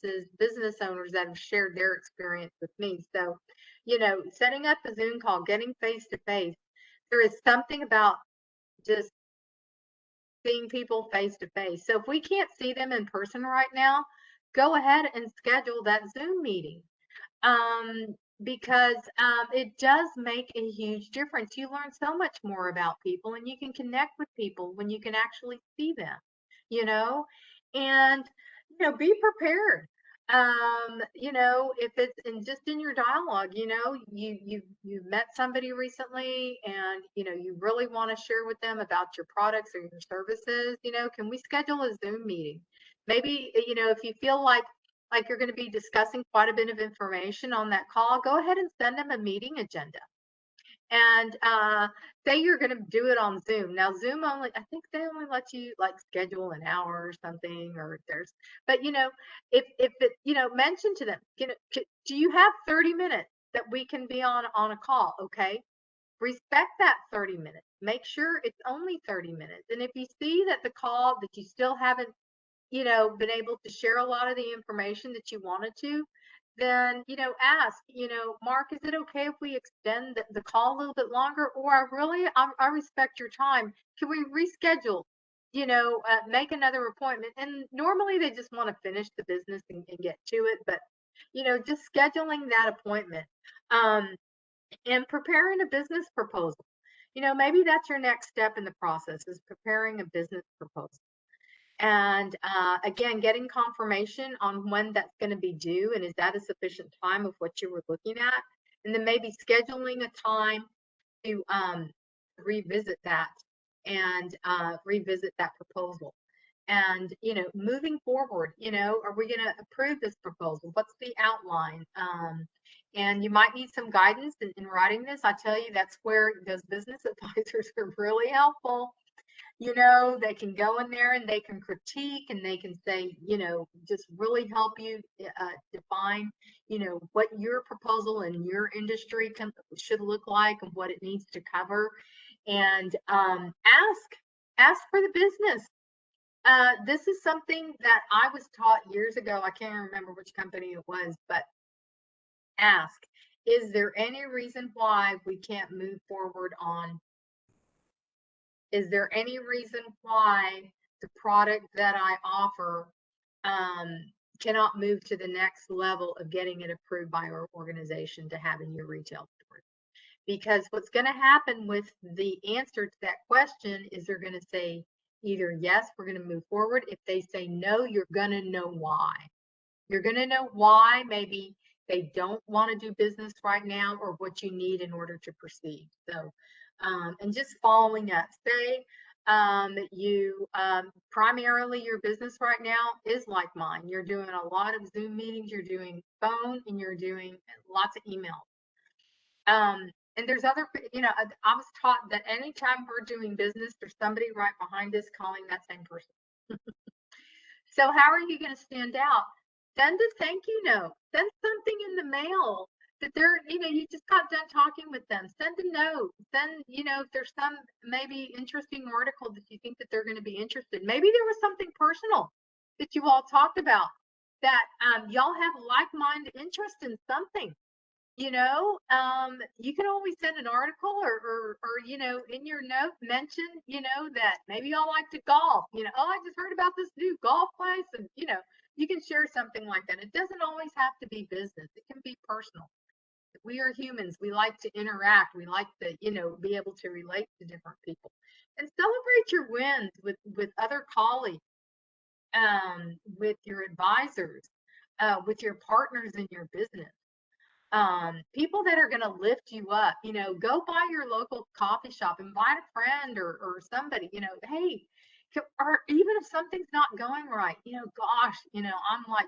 owners that have shared their experience with me. So, setting up a Zoom call, getting face to face, there is something about just seeing people face to face. So if we can't see them in person right now, go ahead and schedule that Zoom meeting. Because it does make a huge difference. You learn so much more about people, and you can connect with people when you can actually see them, and be prepared. If it's in your dialogue, you met somebody recently, and you really want to share with them about your products or your services, can we schedule a Zoom meeting? Maybe, if you feel like you're going to be discussing quite a bit of information on that call, go ahead and send them a meeting agenda. And say you're going to do it on Zoom. Now, Zoom only, I think they only let you like schedule an hour or something, or there's, but if it, mention to them, do you have 30 minutes that we can be on a call? Okay. Respect that 30 minutes. Make sure it's only 30 minutes. And if you see that the call that you still haven't been able to share a lot of the information that you wanted to, then, ask, Mark, is it okay if we extend the call a little bit longer? Or I respect your time. Can we reschedule? Make another appointment. And normally they just want to finish the business and get to it. But, just scheduling that appointment, and preparing a business proposal. Maybe that's your next step in the process, is preparing a business proposal. And again, getting confirmation on when that's going to be due, and is that a sufficient time of what you were looking at? And then maybe scheduling a time to revisit that and revisit that proposal. And moving forward, are we going to approve this proposal? What's the outline? And you might need some guidance in writing this. I tell you, that's where those business advisors are really helpful. They can go in there and they can critique, and they can say, just really help you define, what your proposal in your industry should look like and what it needs to cover. And ask for the business. This is something that I was taught years ago. I can't remember which company it was, but ask, is there any reason why we can't move forward on? Is there any reason why the product that I offer cannot move to the next level of getting it approved by our organization to have in your retail store? Because what's going to happen with the answer to that question is they're going to say either yes, we're going to move forward. If they say no, you're going to know why. You're going to know why maybe they don't want to do business right now, or what you need in order to proceed. So, and just following up, say you primarily your business right now is like mine. You're doing a lot of Zoom meetings, you're doing phone, and you're doing lots of email. And there's other, I was taught that anytime we're doing business, there's somebody right behind us calling that same person. So how are you going to stand out? Send a thank you note. Send something in the mail that they're, you just got done talking with them. Send a note. Send, if there's some maybe interesting article that you think that they're going to be interested. Maybe there was something personal that you all talked about that y'all have like-minded interest in something. You can always send an article, or in your note mention, that maybe y'all like to golf. Oh, I just heard about this new golf place, and you can share something like that. It doesn't always have to be business. It can be personal. We are humans. We like to interact. We like to, be able to relate to different people, and celebrate your wins with other colleagues, with your advisors, with your partners in your business. People that are going to lift you up. Go by your local coffee shop, invite a friend or somebody. Hey, or even if something's not going right, gosh, I'm like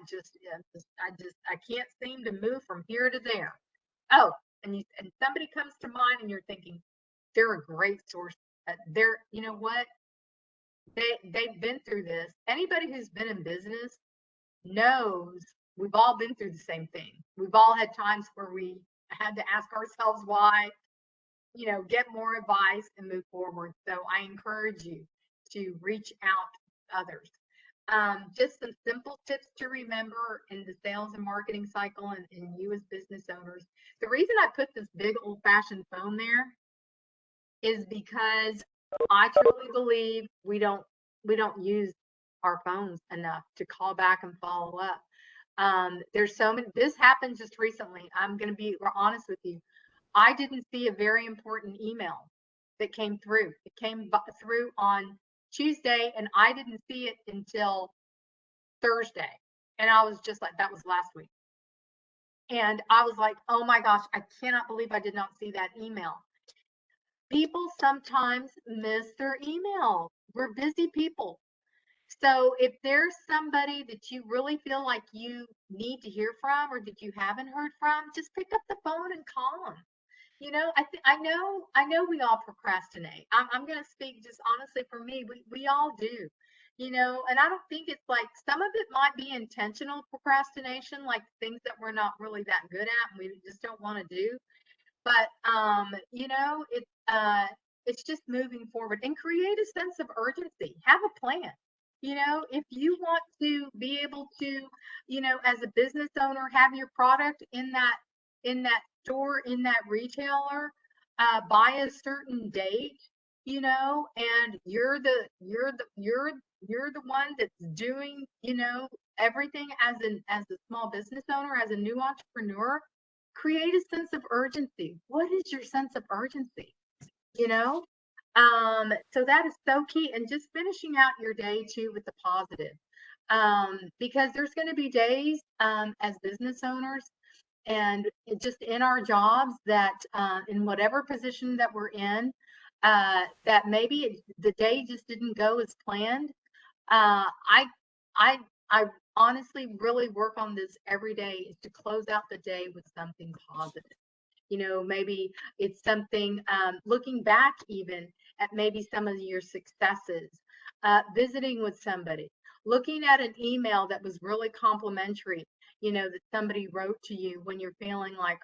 I can't seem to move from here to there. Oh, and somebody comes to mind, and you're thinking they're a great source. They're, what, they've been through this. Anybody who's been in business knows we've all been through the same thing. We've all had times where we had to ask ourselves why, get more advice and move forward. So I encourage you to reach out to others. Just some simple tips to remember in the sales and marketing cycle, and you as business owners. The reason I put this big old-fashioned phone there is because I truly believe we don't use our phones enough to call back and follow up. There's so many. This happened just recently. I'm going to be honest with you. I didn't see a very important email that came through. It came through on Tuesday, and I didn't see it until Thursday. And I was just like, that was last week. And I was like, oh my gosh, I cannot believe I did not see that email. People sometimes miss their email. We're busy people. So if there's somebody that you really feel like you need to hear from, or that you haven't heard from, just pick up the phone and call them. I know we all procrastinate. I'm going to speak just honestly for me. We all do, and I don't think it's like some of it might be intentional procrastination, like things that we're not really that good at and we just don't want to do. But it's just moving forward and create a sense of urgency. Have a plan. If you want to be able to, as a business owner, have your product in that store, in that retailer, by a certain date, and you're the one that's doing, everything as a small business owner, as a new entrepreneur. Create a sense of urgency. What is your sense of urgency? You know? So that is so key. And just finishing out your day too with the positive. Because there's going to be days as business owners and just in our jobs that in whatever position that we're in, that maybe the day just didn't go as planned. I I I honestly really work on this every day is to close out the day with something positive. Maybe it's something looking back even at maybe some of your successes, visiting with somebody, looking at an email that was really complimentary, that somebody wrote to you when you're feeling like,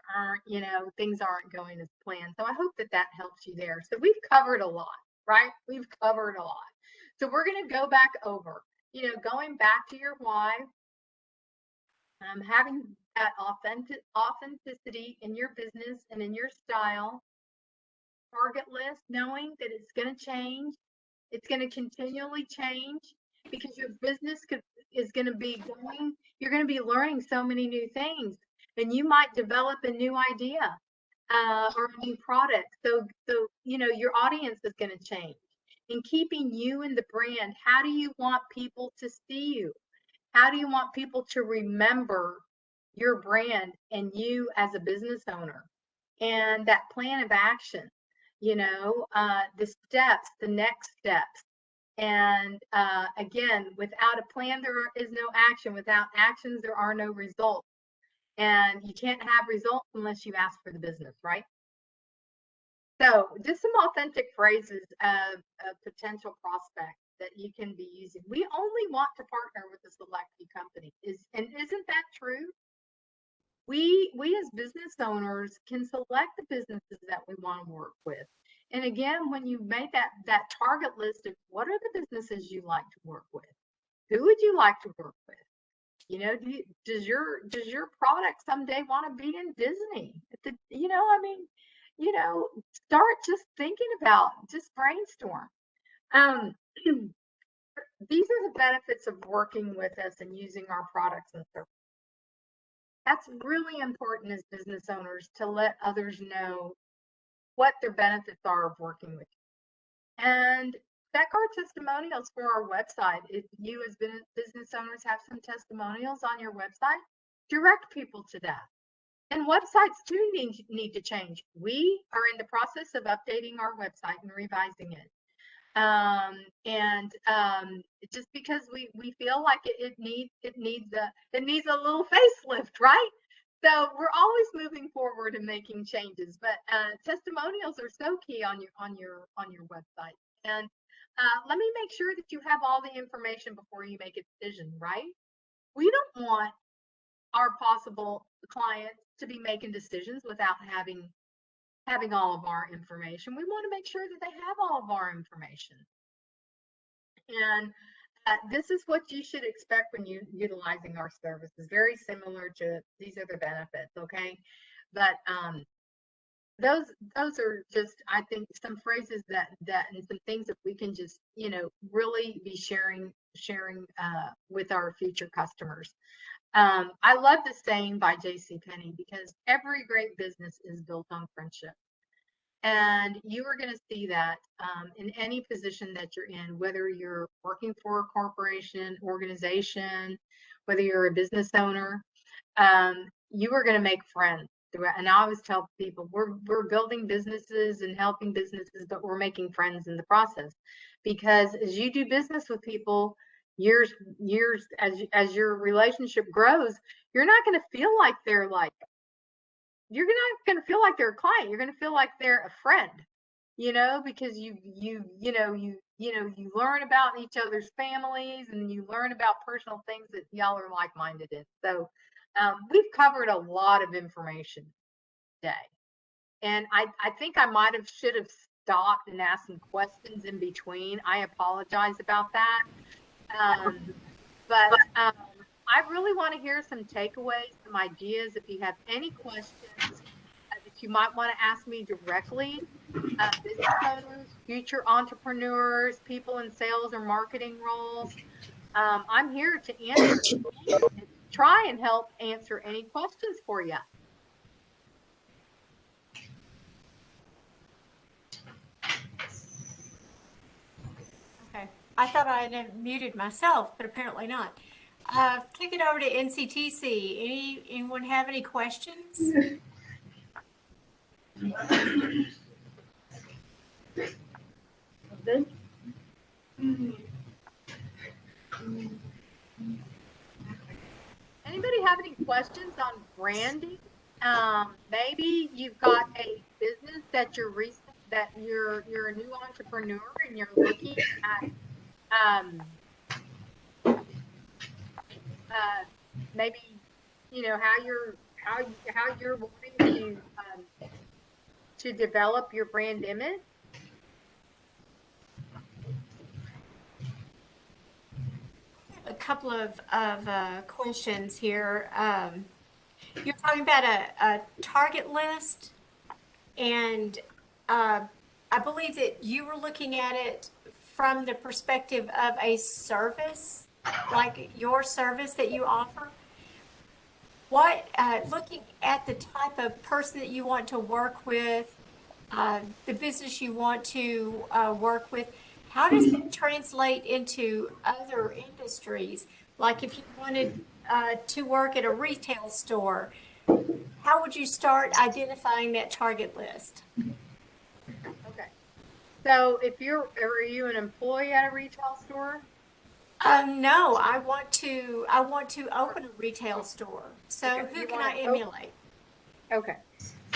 things aren't going as planned. So I hope that that helps you there. So we've covered a lot, right? We've covered a lot. So we're going to go back over, going back to your why, having that authenticity in your business and in your style, target list, knowing that it's going to change, it's going to continually change because your business is going to be going, you're going to be learning so many new things, and you might develop a new idea or a new product. So your audience is going to change. In keeping you in the brand, how do you want people to see you? How do you want people to remember your brand and you as a business owner? And that plan of action, the steps, the next steps. And again, without a plan, there is no action. Without actions, there are no results. And you can't have results unless you ask for the business, right? So, just some authentic phrases of potential prospects that you can be using. We only want to partner with a select few companies. Isn't that true? We as business owners can select the businesses that we want to work with. And again, when you make that target list of what are the businesses you like to work with, who would you like to work with? Does your product someday want to be in Disney? I mean, start just thinking about, just brainstorm. Um, these are the benefits of working with us and using our products and services. That's really important as business owners to let others know what their benefits are of working with you. And check our testimonials for our website. If you as business owners have some testimonials on your website, direct people to that. And websites too need to change. We are in the process of updating our website and revising it. Just because we feel like it needs a little facelift, right? So we're always moving forward and making changes, but testimonials are so key on your website. And let me make sure that you have all the information before you make a decision, right? We don't want our possible clients to be making decisions without having all of our information. We want to make sure that they have all of our information. And this is what you should expect when you're utilizing our services. Very similar to these are the benefits, okay? But those are just, I think, some phrases that and some things that we can just really be sharing with our future customers. I love the saying by J.C. Penney because every great business is built on friendship. And you are going to see that in any position that you're in, whether you're working for a corporation, organization, whether you're a business owner, you are going to make friends. And I always tell people we're building businesses and helping businesses, but we're making friends in the process. Because as you do business with people, years as your relationship grows, you're not going to feel like they're like you're not going to feel like they're a client. You're going to feel like they're a friend, because you learn about each other's families, and you learn about personal things that y'all are like-minded in. So we've covered a lot of information today. And I think I should have stopped and asked some questions in between. I apologize about that. But I really want to hear some takeaways, some ideas. If you have any questions that you might want to ask me directly, business owners, future entrepreneurs, people in sales or marketing roles, I'm here to answer, try and help answer any questions for you. Okay. I thought I had muted myself, but apparently not. Kick it over to NCTC. Anyone have any questions? Good. Anybody have any questions on branding? Maybe you've got a business that you're a new entrepreneur and you're looking at maybe how you're wanting to develop your brand image. A couple of questions here. You're talking about a target list, and I believe that you were looking at it from the perspective of a service, like your service that you offer. What, looking at the type of person that you want to work with, the business you want to work with, how does that translate into other industries? Like if you wanted to work at a retail store, how would you start identifying that target list? Okay. So are you an employee at a retail store? No, I want to open a retail store. So Okay. who You can want I to emulate? Okay.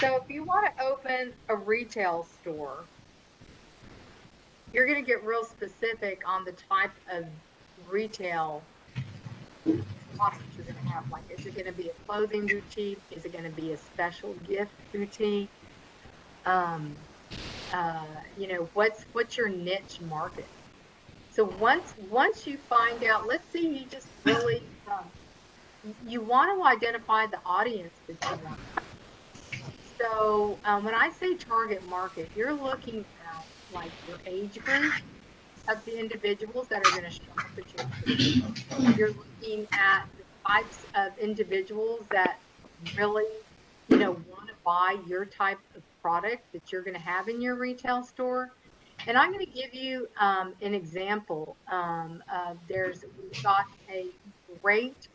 So if you want to open a retail store, you're going to get real specific on the type of retail products you're going to have. Like, is it going to be a clothing boutique? Is it going to be a special gift boutique? What's your niche market? So once you find out, let's say you just really you want to identify the audience that you want. So when I say target market, you're looking at like your age group of the individuals that are going to shop at your store. You're looking at the types of individuals that really, want to buy your type of product that you're going to have in your retail store. And I'm going to give you an example. We've got a great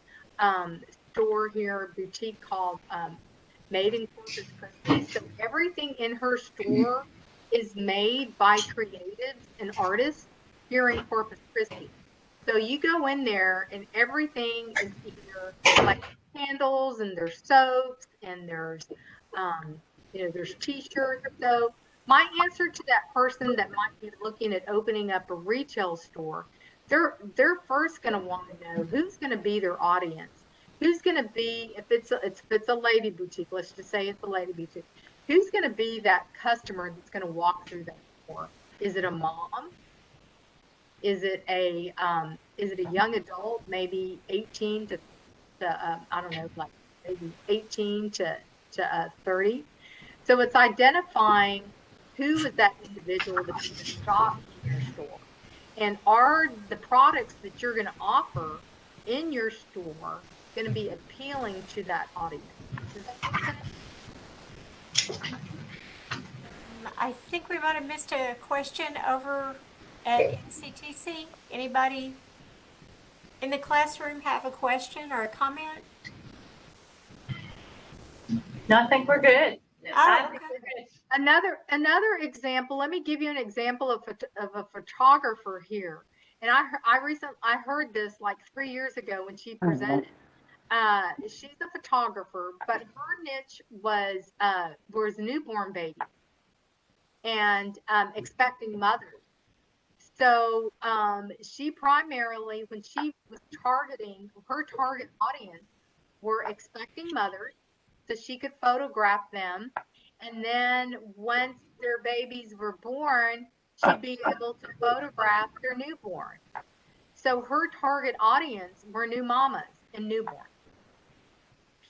store here, boutique called Made in Corpus Christi. So everything in her store is made by creatives and artists here in Corpus Christi. So you go in there and everything is either like candles, and there's soaps, and there's t-shirts. So my answer to that person that might be looking at opening up a retail store, they're first going to want to know who's going to be their audience. Who's going to be, if it's a lady boutique, let's just say it's a lady boutique, who's going to be that customer that's going to walk through that store? Is it a mom? Is it a young adult, maybe 18 to I don't know, like maybe 18 to 30? So it's identifying who is that individual that's going to shop in your store, and are the products that you're going to offer in your store going to be appealing to that audience? Does that make sense? I think we might have missed a question over at NCTC. Anybody in the classroom have a question or a comment? No, I think we're good. Oh, okay. Another example. Let me give you an example of a photographer here. And I heard this like 3 years ago when she presented. she's a photographer, but her niche was newborn babies and expecting mothers. So she primarily, when she was targeting, her target audience were expecting mothers, so she could photograph them. And then once their babies were born, she'd be able to photograph their newborn. So her target audience were new mamas and newborns.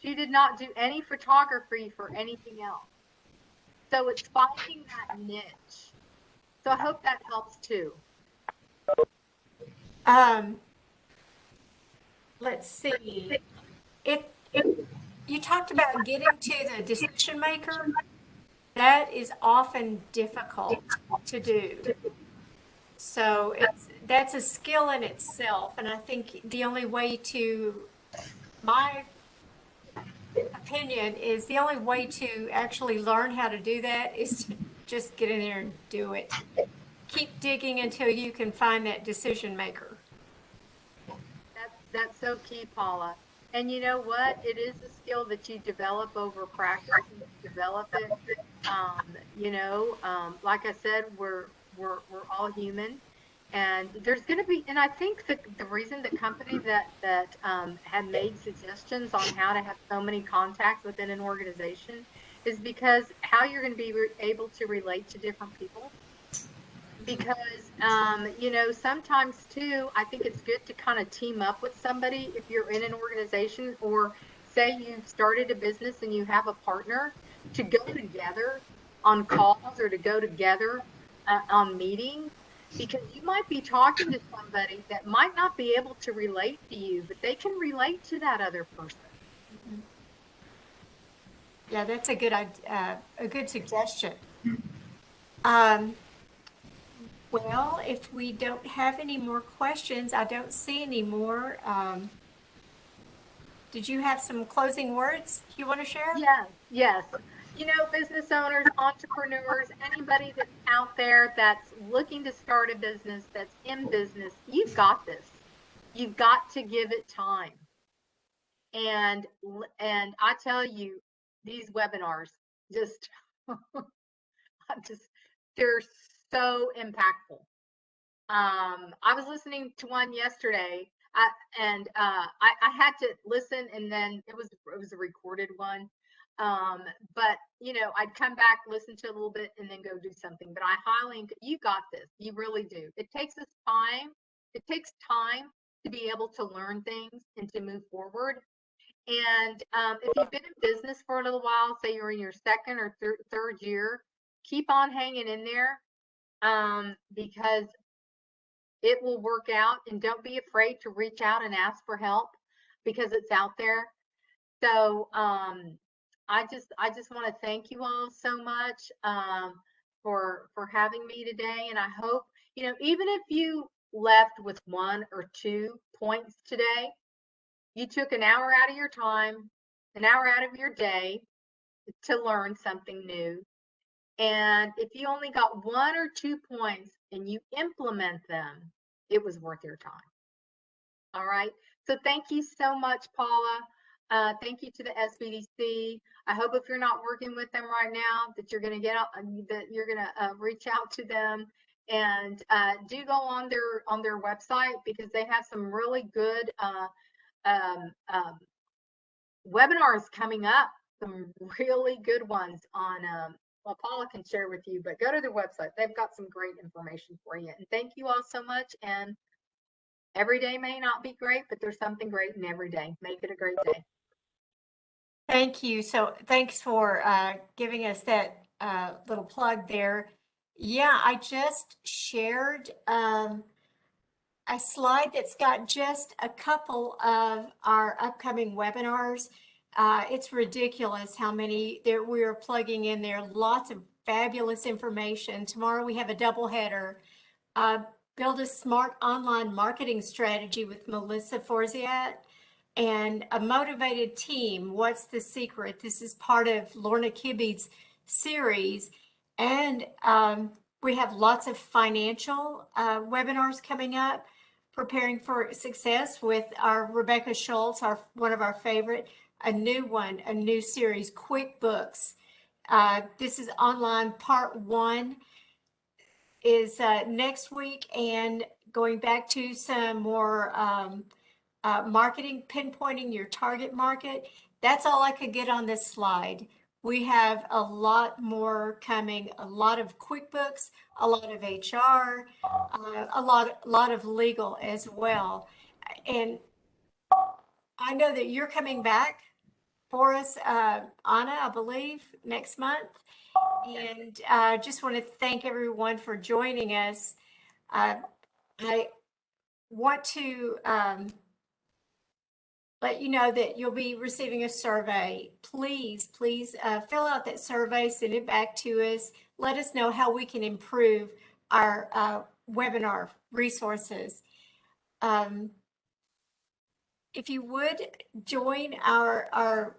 She did not do any photography for anything else. So it's finding that niche. So I hope that helps too. Let's see. It you talked about getting to the decision maker. That is often difficult to do. So that's a skill in itself, and I think the only way to, my opinion is the only way to actually learn how to do that is to just get in there and do it. Keep digging until you can find that decision maker. That's so key, Paula. And you know what? It is a skill that you develop over practice and you develop it. Like I said, we're all human, and there's going to be. And I think the reason the company that had made suggestions on how to have so many contacts within an organization is because how you're going to be able to relate to different people. Because sometimes too, I think it's good to kind of team up with somebody if you're in an organization, or say you've started a business and you have a partner, to go together on calls or to go together on meetings, because you might be talking to somebody that might not be able to relate to you, but they can relate to that other person. Yeah, that's a good suggestion. Um, well, if we don't have any more questions, I don't see any more. Did you have some closing words you want to share? Yes. Business owners, entrepreneurs, anybody that's out there that's looking to start a business, that's in business, you've got this. You've got to give it time. And I tell you, these webinars just, just they're so impactful. I was listening to one yesterday, I had to listen, and then it was a recorded one. But I'd come back, listen to a little bit, and then go do something. But you got this. You really do. It takes us time. It takes time to be able to learn things and to move forward. And if you've been in business for a little while, say you're in your second or third year, keep on hanging in there, because it will work out. And don't be afraid to reach out and ask for help, because it's out there. So I just want to thank you all so much for having me today. And I hope, even if you left with 1 or 2 points today, you took an hour out of your time, an hour out of your day to learn something new. And if you only got 1 or 2 points and you implement them, it was worth your time. All right. So thank you so much, Paula. Thank you to the SBDC. I hope if you're not working with them right now, that you're going to reach out to them, and do go on their website, because they have some really good webinars coming up. Some really good ones on. Well, Paula can share with you, but go to their website. They've got some great information for you. And thank you all so much. And every day may not be great, but there's something great in every day. Make it a great day. Thank you. So thanks for giving us that little plug there. Yeah, I just shared a slide that's got just a couple of our upcoming webinars. It's ridiculous how many there we are plugging in there. Lots of fabulous information. Tomorrow we have a double header. Build a smart online marketing strategy with Melissa Forziat, and a motivated team. What's the secret? This is part of Lorna Kibbe's series. And we have lots of financial webinars coming up. Preparing for Success with our Rebecca Schultz, one of our favorite, a new series, QuickBooks. This is online. Part 1 is next week, and going back to some more marketing, pinpointing your target market. That's all I could get on this slide. We have a lot more coming, a lot of QuickBooks, a lot of HR, a lot of legal as well. And I know that you're coming back for us, Anna, I believe, next month. And I just want to thank everyone for joining us. I want to let you know that you'll be receiving a survey. Please fill out that survey, send it back to us. Let us know how we can improve our webinar resources. If you would join or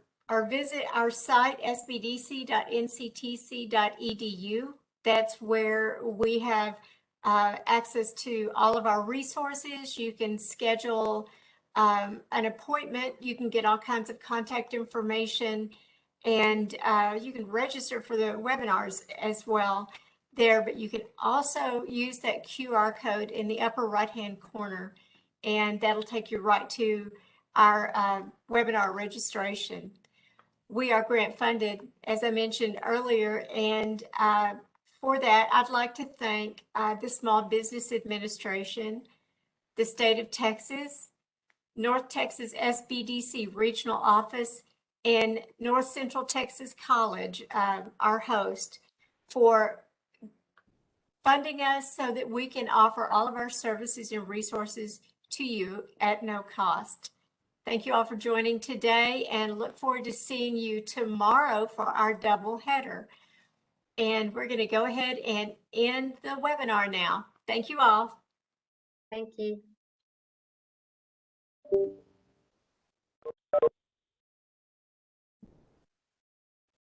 visit our site, sbdc.nctc.edu. That's where we have access to all of our resources. You can schedule an appointment. You can get all kinds of contact information, and you can register for the webinars as well there. But you can also use that QR code in the upper right-hand corner, and that'll take you right to our webinar registration. We are grant funded, as I mentioned earlier, and for that, I'd like to thank the Small Business Administration, the state of Texas, North Texas SBDC Regional Office, and North Central Texas College, our host, for funding us so that we can offer all of our services and resources to you at no cost. Thank you all for joining today, and look forward to seeing you tomorrow for our double header. And we're going to go ahead and end the webinar now. Thank you all. Thank you.